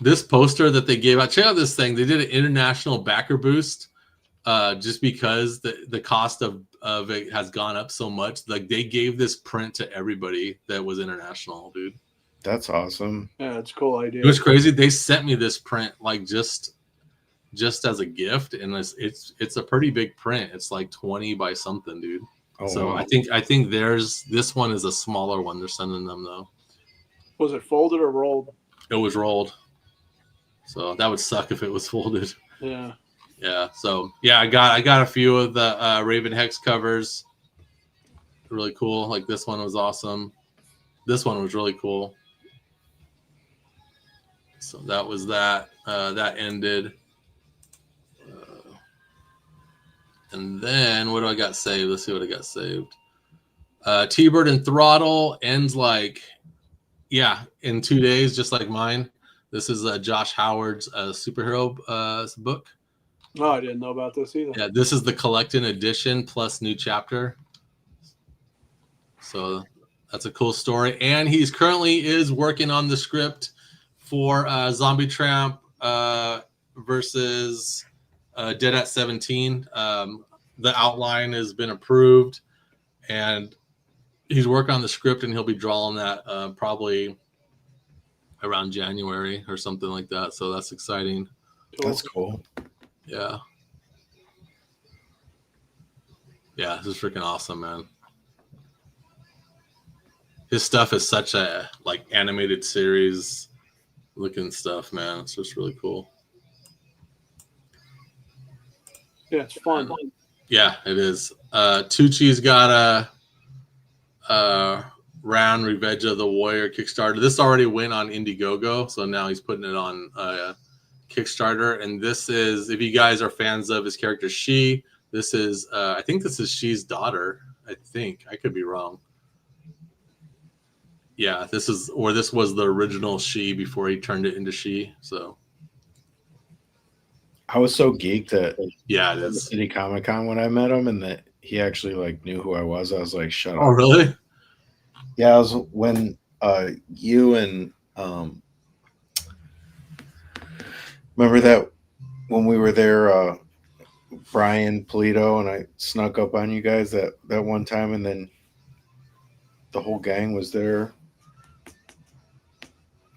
This poster that they gave out, check out this thing. They did an international backer boost just because the cost of it has gone up so much. Like they gave this print to everybody that was international, dude. That's awesome. Yeah, it's a cool idea. It was crazy. They sent me this print like just as a gift, and it's a pretty big print. It's like 20 by something, dude. Oh, so wow. I think this one is a smaller one they're sending them though. Was it folded or rolled? It was rolled. So that would suck if it was folded. Yeah. Yeah. So yeah, I got a few of the Raven Hex covers. Really cool. Like this one was awesome. This one was really cool. So that was that. That ended. And then what do I got saved? Let's see what I got saved. T-Bird and Throttle ends like, in 2 days, just like mine. This is Josh Howard's superhero book. No, I didn't know about this either. Yeah, this is the collected edition plus new chapter. So that's a cool story. And he's currently is working on the script for Zombie Tramp versus Dead at 17. The outline has been approved, and he's working on the script, and he'll be drawing that probably around January or something like that. So that's exciting. That's cool. Yeah. Yeah, this is freaking awesome, man. His stuff is such a like animated series looking stuff, man. It's just really cool. Yeah, it's fun. Yeah, it is. Tucci's got a Round Revenge of the Warrior Kickstarter. This already went on Indiegogo, so now he's putting it on Kickstarter. And this is, if you guys are fans of his character She, this is I think this is She's daughter. I think I could be wrong. Yeah, this was the original She before he turned it into She. So I was so geeked that yeah, it is. City Comic Con when I met him, and that he actually like knew who I was. I was like, shut up. Oh, really? Yeah, I was when you and remember that when we were there, Brian Polito and I snuck up on you guys that one time, and then the whole gang was there.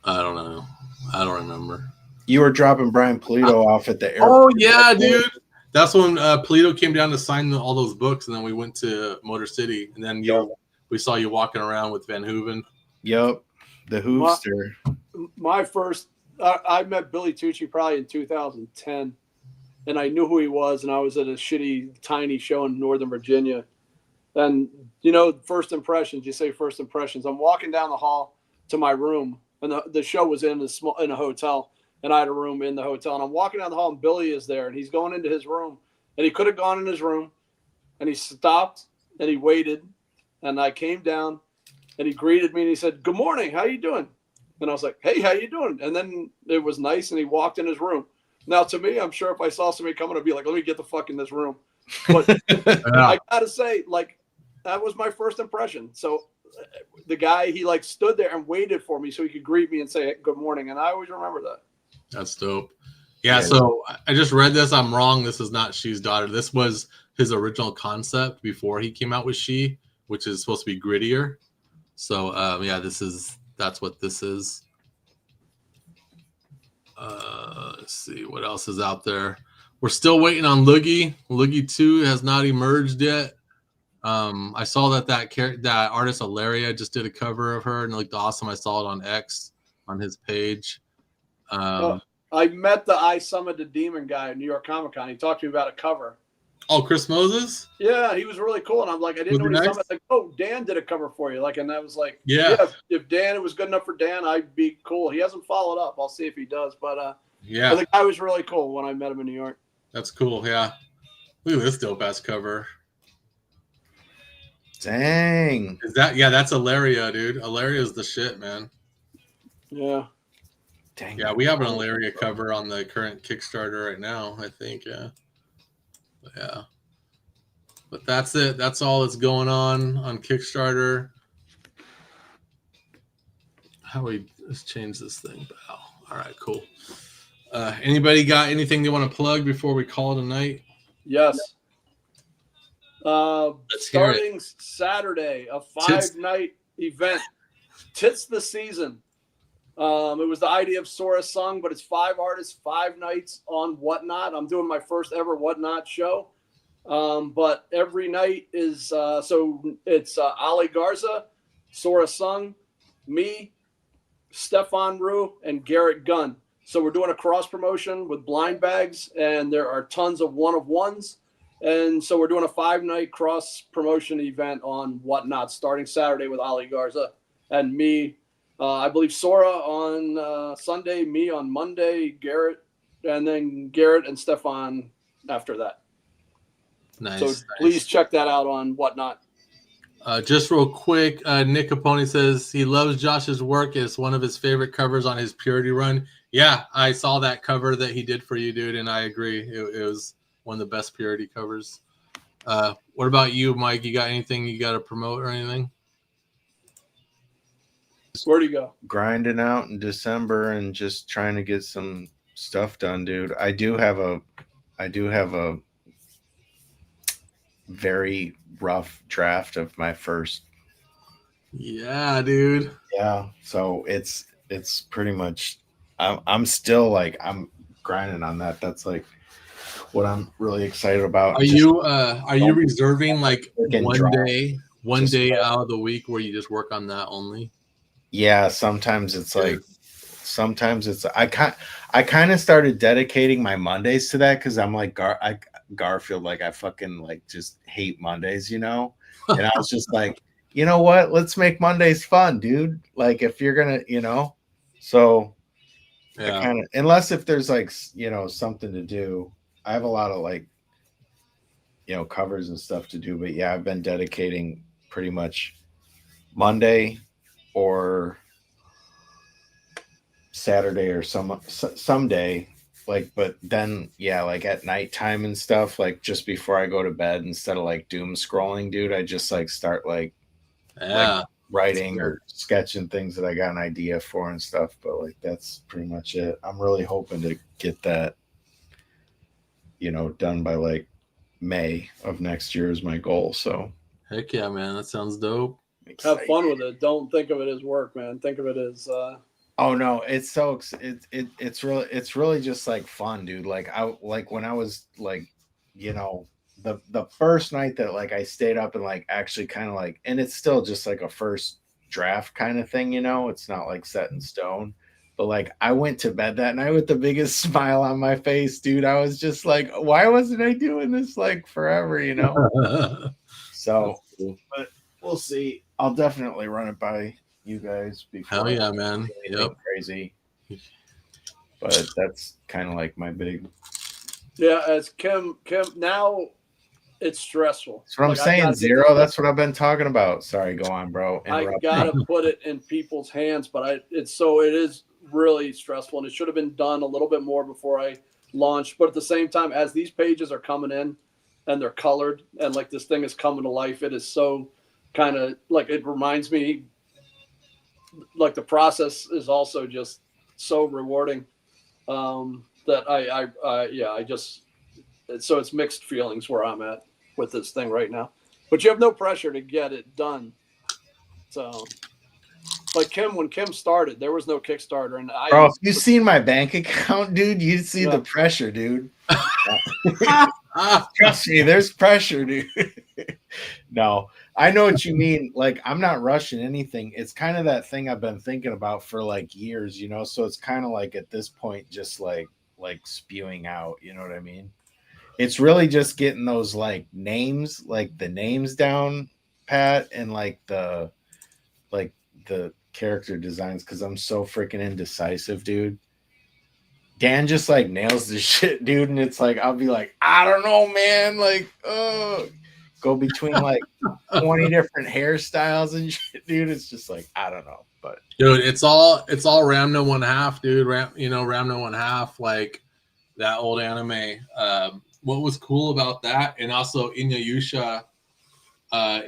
I don't know. I don't remember. You were dropping Brian Polito off at the airport. Oh yeah, dude. That's when Polito came down to sign all those books, and then we went to Motor City, and then we saw you walking around with Van Hooven. Yep, the Hoovster. My first, I met Billy Tucci probably in 2010, and I knew who he was, and I was at a shitty, tiny show in Northern Virginia. And, first impressions, you say first impressions. I'm walking down the hall to my room, and the show was in a hotel, and I had a room in the hotel. And I'm walking down the hall, and Billy is there, and he's going into his room. And he could have gone in his room, and he stopped, and he waited. And I came down, and he greeted me, and he said, "Good morning, how you doing?" And I was like, "Hey, how you doing?" And then it was nice, and he walked in his room. Now, to me, I'm sure if I saw somebody coming, I'd be like, "Let me get the fuck in this room." But I gotta say, like, that was my first impression. So the guy, he like stood there and waited for me so he could greet me and say good morning. And I always remember that. That's dope. Yeah, so I just read this. I'm wrong. This is not She's daughter. This was his original concept before he came out with She, which is supposed to be grittier. So that's what this is. Let's see what else is out there. We're still waiting on Loogie. Loogie 2 has not emerged yet. I saw that artist Alaria just did a cover of her and it looked awesome. I saw it on X on his page. I met the I Summoned the Demon guy at New York Comic Con. He talked to me about a cover. Oh, Chris Moses? Yeah, he was really cool. And I'm like, I didn't know what he was like, oh, Dan did a cover for you. Like, and I was like, yeah, if Dan, it was good enough for Dan, I'd be cool. He hasn't followed up. I'll see if he does. But yeah, the guy was really cool when I met him in New York. That's cool. Yeah. Look at this dope ass cover. Dang. That's Alaria, dude. Alaria is the shit, man. Yeah. Dang. Yeah, we have an Alaria cover on the current Kickstarter right now, I think. Yeah. But that's it. That's all that's going on Kickstarter. Let's change this thing. Wow. All right, cool. Anybody got anything they want to plug before we call it a night? Yes. Let's hear starting it. Saturday, a 5-night event. Tits the Season. It was the idea of Sora Sung, but it's 5 artists, 5 nights on Whatnot. I'm doing my first ever Whatnot show. But every night is so it's Ali Garza, Sora Sung, me, Stefan Rue, and Garrett Gunn. So we're doing a cross promotion with blind bags, and there are tons of one-of-ones. And so we're doing a 5-night cross promotion event on Whatnot starting Saturday with Ali Garza and me. I believe Sora on Sunday, me on Monday, Garrett, and then Garrett and Stefan after that. Nice. So please check that out on Whatnot. Just real quick, Nick Capone says he loves Josh's work. It's one of his favorite covers on his Purity run. Yeah, I saw that cover that he did for you, dude, and I agree. It was one of the best Purity covers. What about you, Mike? You got anything you got to promote or anything? Where'd you go? Grinding out in December and just trying to get some stuff done, dude. I do have a very rough draft of my first. Yeah, dude. Yeah, so it's pretty much. I'm still like I'm grinding on that. That's like what I'm really excited about. Are you reserving like one day out of the week where you just work on that only? Yeah, sometimes it's like I kind of started dedicating my Mondays to that because I'm like Garfield, like I fucking like just hate Mondays, you know? And I was just like, you know what? Let's make Mondays fun, dude. Like if you're gonna, you know, so yeah. I kind of, unless if there's like, you know, something to do. I have a lot of like, you know, covers and stuff to do, but yeah, I've been dedicating pretty much Monday or Saturday or someday, like, but then yeah, like at nighttime and stuff, like just before I go to bed, instead of like doom scrolling, dude, I just like start like writing or sketching things that I got an idea for and stuff. But like that's pretty much it. I'm really hoping to get that, you know, done by like May of next year is my goal. So heck yeah, man, that sounds dope. Have fun with it. Don't think of it as work, man. Think of it as oh no, it's so it's really just like fun, dude. Like when I was like, you know, the first night that like I stayed up and like actually kind of like, and it's still just like a first draft kind of thing, you know, it's not like set in stone. But like I went to bed that night with the biggest smile on my face, dude. I was just like, why wasn't I doing this like forever, you know? So but we'll see. I'll definitely run it by you guys before. Hell yeah, man. Yep. Crazy. But that's kind of like my big. Yeah, as Kim now it's stressful. That's what I'm saying, Zero. That's what I've been talking about. Sorry, go on, bro. I gotta put it in people's hands, but it is really stressful, and it should have been done a little bit more before I launched. But at the same time, as these pages are coming in and they're colored and like this thing is coming to life, it is so kind of like, it reminds me like the process is also just so rewarding that I just, so it's mixed feelings where I'm at with this thing right now, but you have no pressure to get it done. So like when Kim started, there was no Kickstarter, and bro, if you seen my bank account, dude, you'd see the pressure, dude. Trust me, there's pressure, dude. No, I know what you mean. Like, I'm not rushing anything. It's kind of that thing I've been thinking about for like years, you know. So it's kind of like at this point, just like spewing out. You know what I mean? It's really just getting those like names, like the names down pat, and like the character designs, because I'm so freaking indecisive, dude. Dan just like nails the shit, dude, and it's like I'll be like, I don't know, man, like go between like 20 different hairstyles and shit, dude. It's just like I don't know, but dude, it's all Ramna 1/2, dude. Ramna 1/2, like that old anime. What was cool about that, and also Inuyasha,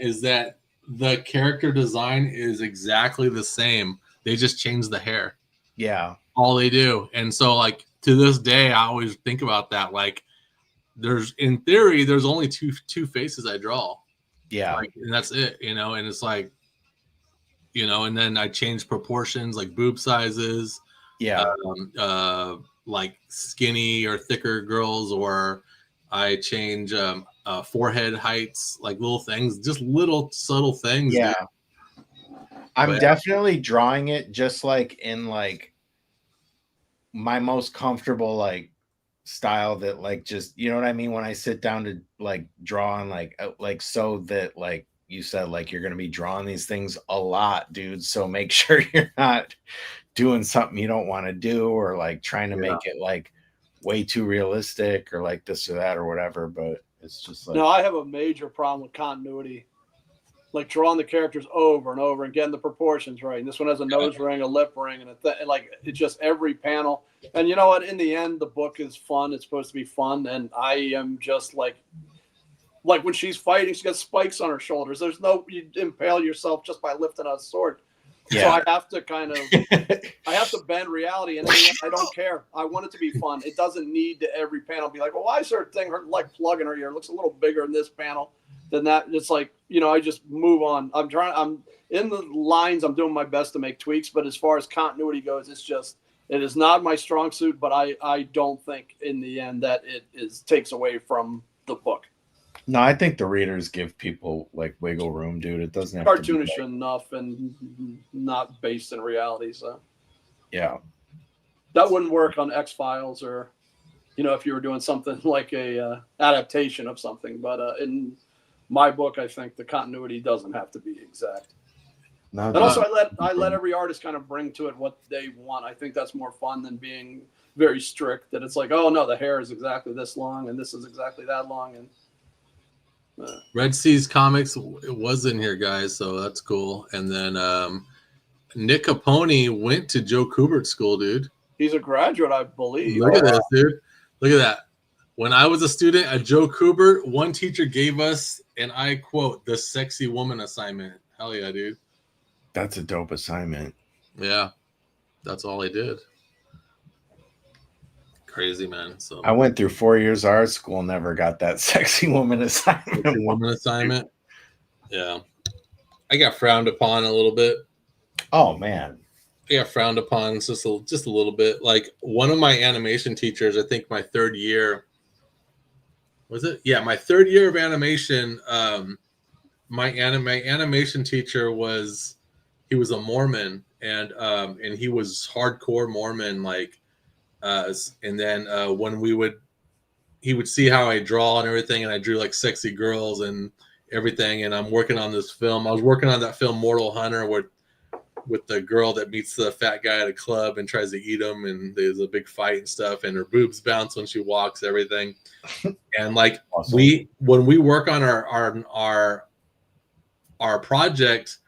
is that the character design is exactly the same. They just change the hair. Yeah. All they do. And so like to this day, I always think about that. Like in theory, there's only two faces I draw. Yeah. Like, and that's it, you know, and it's like, you know, and then I change proportions, like boob sizes. Yeah. Like skinny or thicker girls, or I change forehead heights, like little things, just little subtle things. Yeah. Dude. I'm definitely drawing it just like in like my most comfortable like style that like just, you know what I mean, when I sit down to like draw and like so that like you said, like you're gonna be drawing these things a lot, dude. So make sure you're not doing something you don't want to do, or like trying to make it like way too realistic or like this or that or whatever. But it's just like, no, I have a major problem with continuity, like drawing the characters over and over and getting the proportions right. And this one has a nose ring, a lip ring, and like it's just every panel. And you know what? In the end, the book is fun. It's supposed to be fun, and I am just like when she's fighting, she got spikes on her shoulders. There's no, you impale yourself just by lifting a sword. Yeah. So I have to kind of, I have to bend reality, and I don't care. I want it to be fun. It doesn't need to every panel be like, well, why is her thing like plug in her ear? It looks a little bigger in this panel than that. It's like, you know, I just move on. I'm in the lines. I'm doing my best to make tweaks, but as far as continuity goes, it is not my strong suit. But I don't think in the end that it takes away from the book. No, I think the readers give people like wiggle room, dude. It doesn't have cartoonish to be enough and not based in reality. So yeah, that wouldn't work on X-Files, or, you know, if you were doing something like a adaptation of something. But in my book, I think the continuity doesn't have to be exact. No, and also I let every artist kind of bring to it what they want. I think that's more fun than being very strict, that it's like, oh no, the hair is exactly this long and this is exactly that long. And Red Seas Comics, it was in here, guys, so that's cool. And then Nick Capone went to Joe Kubert school, dude. He's a graduate, I believe. Look at this, dude. Look at that. When I was a student at Joe Kubert, one teacher gave us, and I quote, the sexy woman assignment. Hell yeah, dude. That's a dope assignment. Yeah. That's all I did. Crazy, man. So I went through 4 years of art school, never got that sexy woman assignment. Yeah. I got frowned upon a little bit. Oh man. I got frowned upon just a little bit. Like one of my animation teachers, I think my third year, was it? Yeah, my third year of animation, my animation teacher he was a Mormon, and he was hardcore Mormon, like. And then when he would see how I draw and everything, and I drew like sexy girls and everything. And I'm working on this film. I was working on that film Mortal Hunter with the girl that meets the fat guy at a club and tries to eat him, and there's a big fight and stuff, and her boobs bounce when she walks, everything. And like awesome. when we work on our project,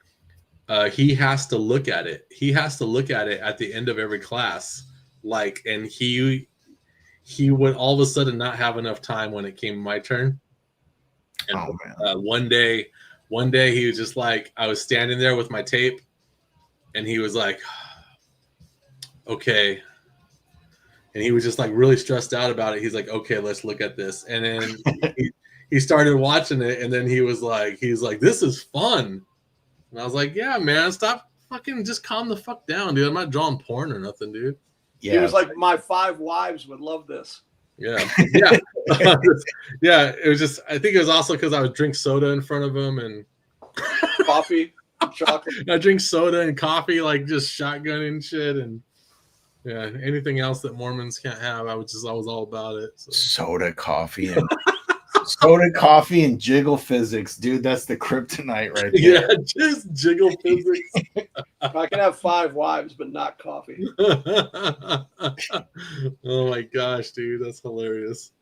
he has to look at it. He has to look at it at the end of every class. Like, and he would all of a sudden not have enough time when it came my turn. And one day he was just like, I was standing there with my tape, and he was like, okay. And he was just like really stressed out about it. He's like, okay, let's look at this. And then he started watching it, and then he was like, this is fun. And I was like, yeah, man, stop fucking, just calm the fuck down, dude. I'm not drawing porn or nothing, dude. Yeah, he was like, my 5 wives would love this. Yeah. Yeah. Yeah. It was just, I think it was also because I would drink soda in front of him and coffee, chocolate. I drink soda and coffee, like just shotgunning shit. And yeah, anything else that Mormons can't have, I was all about it. So. Soda, coffee, and jiggle physics, dude. That's the kryptonite right there. Yeah, just jiggle physics. I can have 5 wives, but not coffee. Oh my gosh, dude, that's hilarious.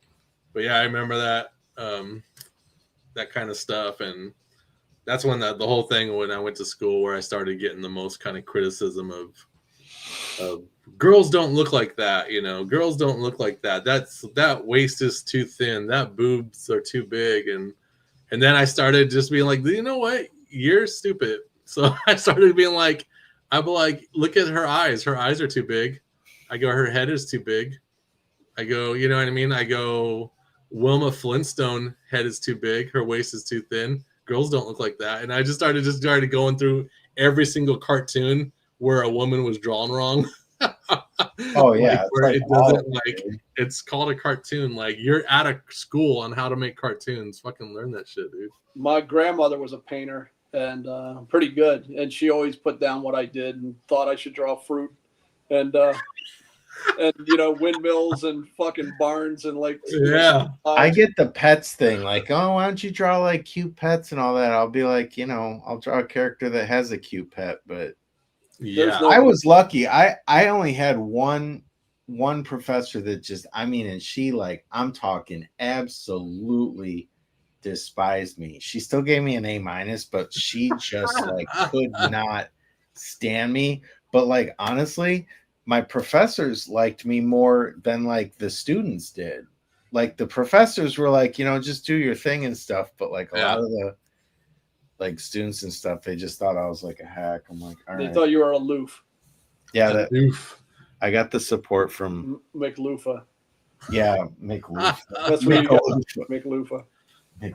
But yeah, I remember that that kind of stuff, and that's when the whole thing when I went to school where I started getting the most kind of criticism of girls don't look like that, you know. Girls don't look like that. That waist is too thin. That boobs are too big, and then I started just being like, you know what? You're stupid. So I started being like, I'd be like, look at her eyes. Her eyes are too big. I go, her head is too big. I go, you know what I mean? I go, Wilma Flintstone head is too big. Her waist is too thin. Girls don't look like that. And I just started going through every single cartoon where a woman was drawn wrong. Oh yeah, it's called a cartoon. Like, you're at a school on how to make cartoons. Fucking learn that shit, dude. My grandmother was a painter and pretty good, and she always put down what I did and thought I should draw fruit. And and windmills and fucking barns and like I get the pets thing, like, oh, why don't you draw like cute pets and all that? I'll be like, I'll draw a character that has a cute pet, but I was lucky. I only had one professor that just, and she, like, I'm talking absolutely despised me. She still gave me an A-, but she just like could not stand me. But like, honestly, my professors liked me more than like the students did. Like the professors were like, just do your thing and stuff. But like a lot of the like students and stuff, they just thought I was like a hack. I'm like, all right. They thought you were aloof. Yeah, I got the support from McLufa. Yeah, McLufa. That's what you got. McLufa.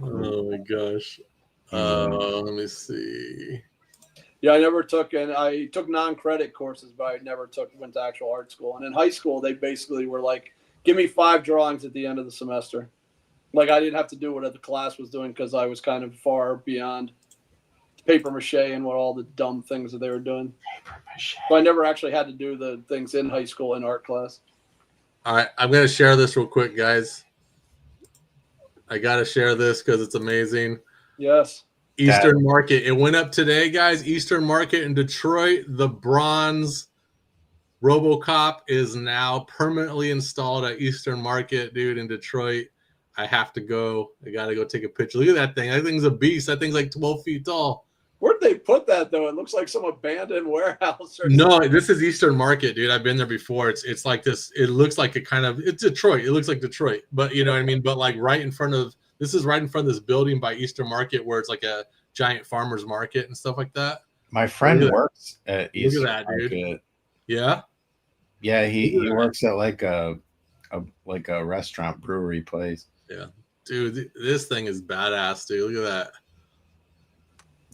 Oh my gosh. Let me see. Yeah, I took non-credit courses, but I never went to actual art school. And in high school, they basically were like, give me 5 drawings at the end of the semester. Like I didn't have to do what the class was doing because I was kind of far beyond paper mache and what all the dumb things that they were doing. So I never actually had to do the things in high school in art class. All right, I'm going to share this real quick, guys. I got to share this because it's amazing. Yes. Eastern Market. It went up today, guys. Eastern Market in Detroit. The bronze RoboCop is now permanently installed at Eastern Market, dude, in Detroit. I have to go. I got to go take a picture. Look at that thing. That thing's a beast. That thing's like 12 feet tall. Where'd they put that, though? It looks like some abandoned warehouse. No, this is Eastern Market, dude. I've been there before. It's like this. It looks like it's Detroit. It looks like Detroit. But you know what I mean? But like right in front of this building by Eastern Market where it's like a giant farmer's market and stuff like that. My friend works at Eastern Market. Dude. Yeah? Yeah, he works at like a restaurant brewery place. Yeah. Dude, this thing is badass, dude. Look at that.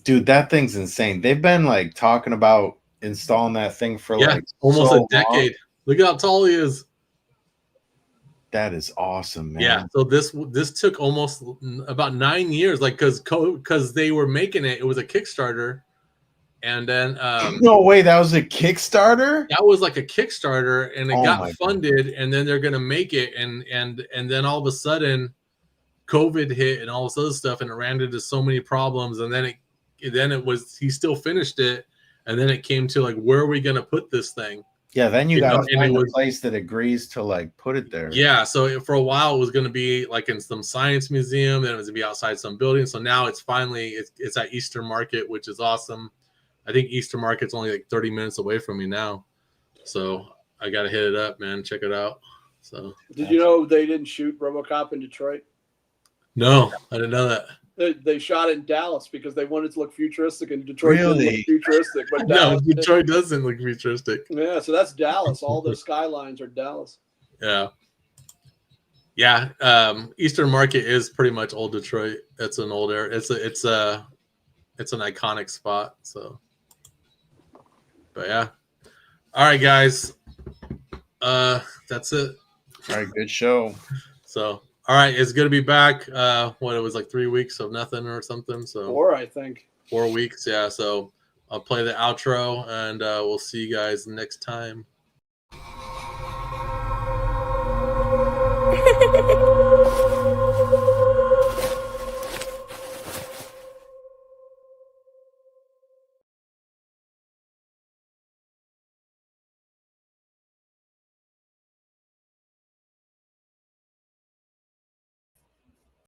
Dude, that thing's insane. They've been like talking about installing that thing for like almost a decade. Look at how tall he is. That is awesome, man. Yeah. So this took almost about 9 years, like because they were making it. It was a Kickstarter, and then no way, that was a Kickstarter. That was like a Kickstarter, and it got funded, and then they're gonna make it, and then all of a sudden, COVID hit and all this other stuff, and it ran into so many problems, and then he still finished it, and then it came to like, where are we gonna put this thing? Yeah, then you got to find a place that agrees to like put it there. Yeah, so for a while it was going to be like in some science museum, then it was going to be outside some building. So now it's finally it's at Eastern Market, which is awesome. I think Eastern Market's only like 30 minutes away from me now, so I got to hit it up, man. Check it out. So did you know they didn't shoot RoboCop in Detroit? No, I didn't know that. They shot it in Dallas because they wanted to look futuristic, and Detroit didn't look futuristic. But Detroit doesn't look futuristic. Yeah, so that's Dallas. All the skylines are Dallas. Yeah. Eastern Market is pretty much old Detroit. It's an old area. It's an iconic spot. So, but yeah. All right, guys. That's it. All right, good show. So. All right, it's good to be back. It was like 3 weeks of nothing or something. So 4, I think. 4 weeks, yeah. So I'll play the outro, and we'll see you guys next time.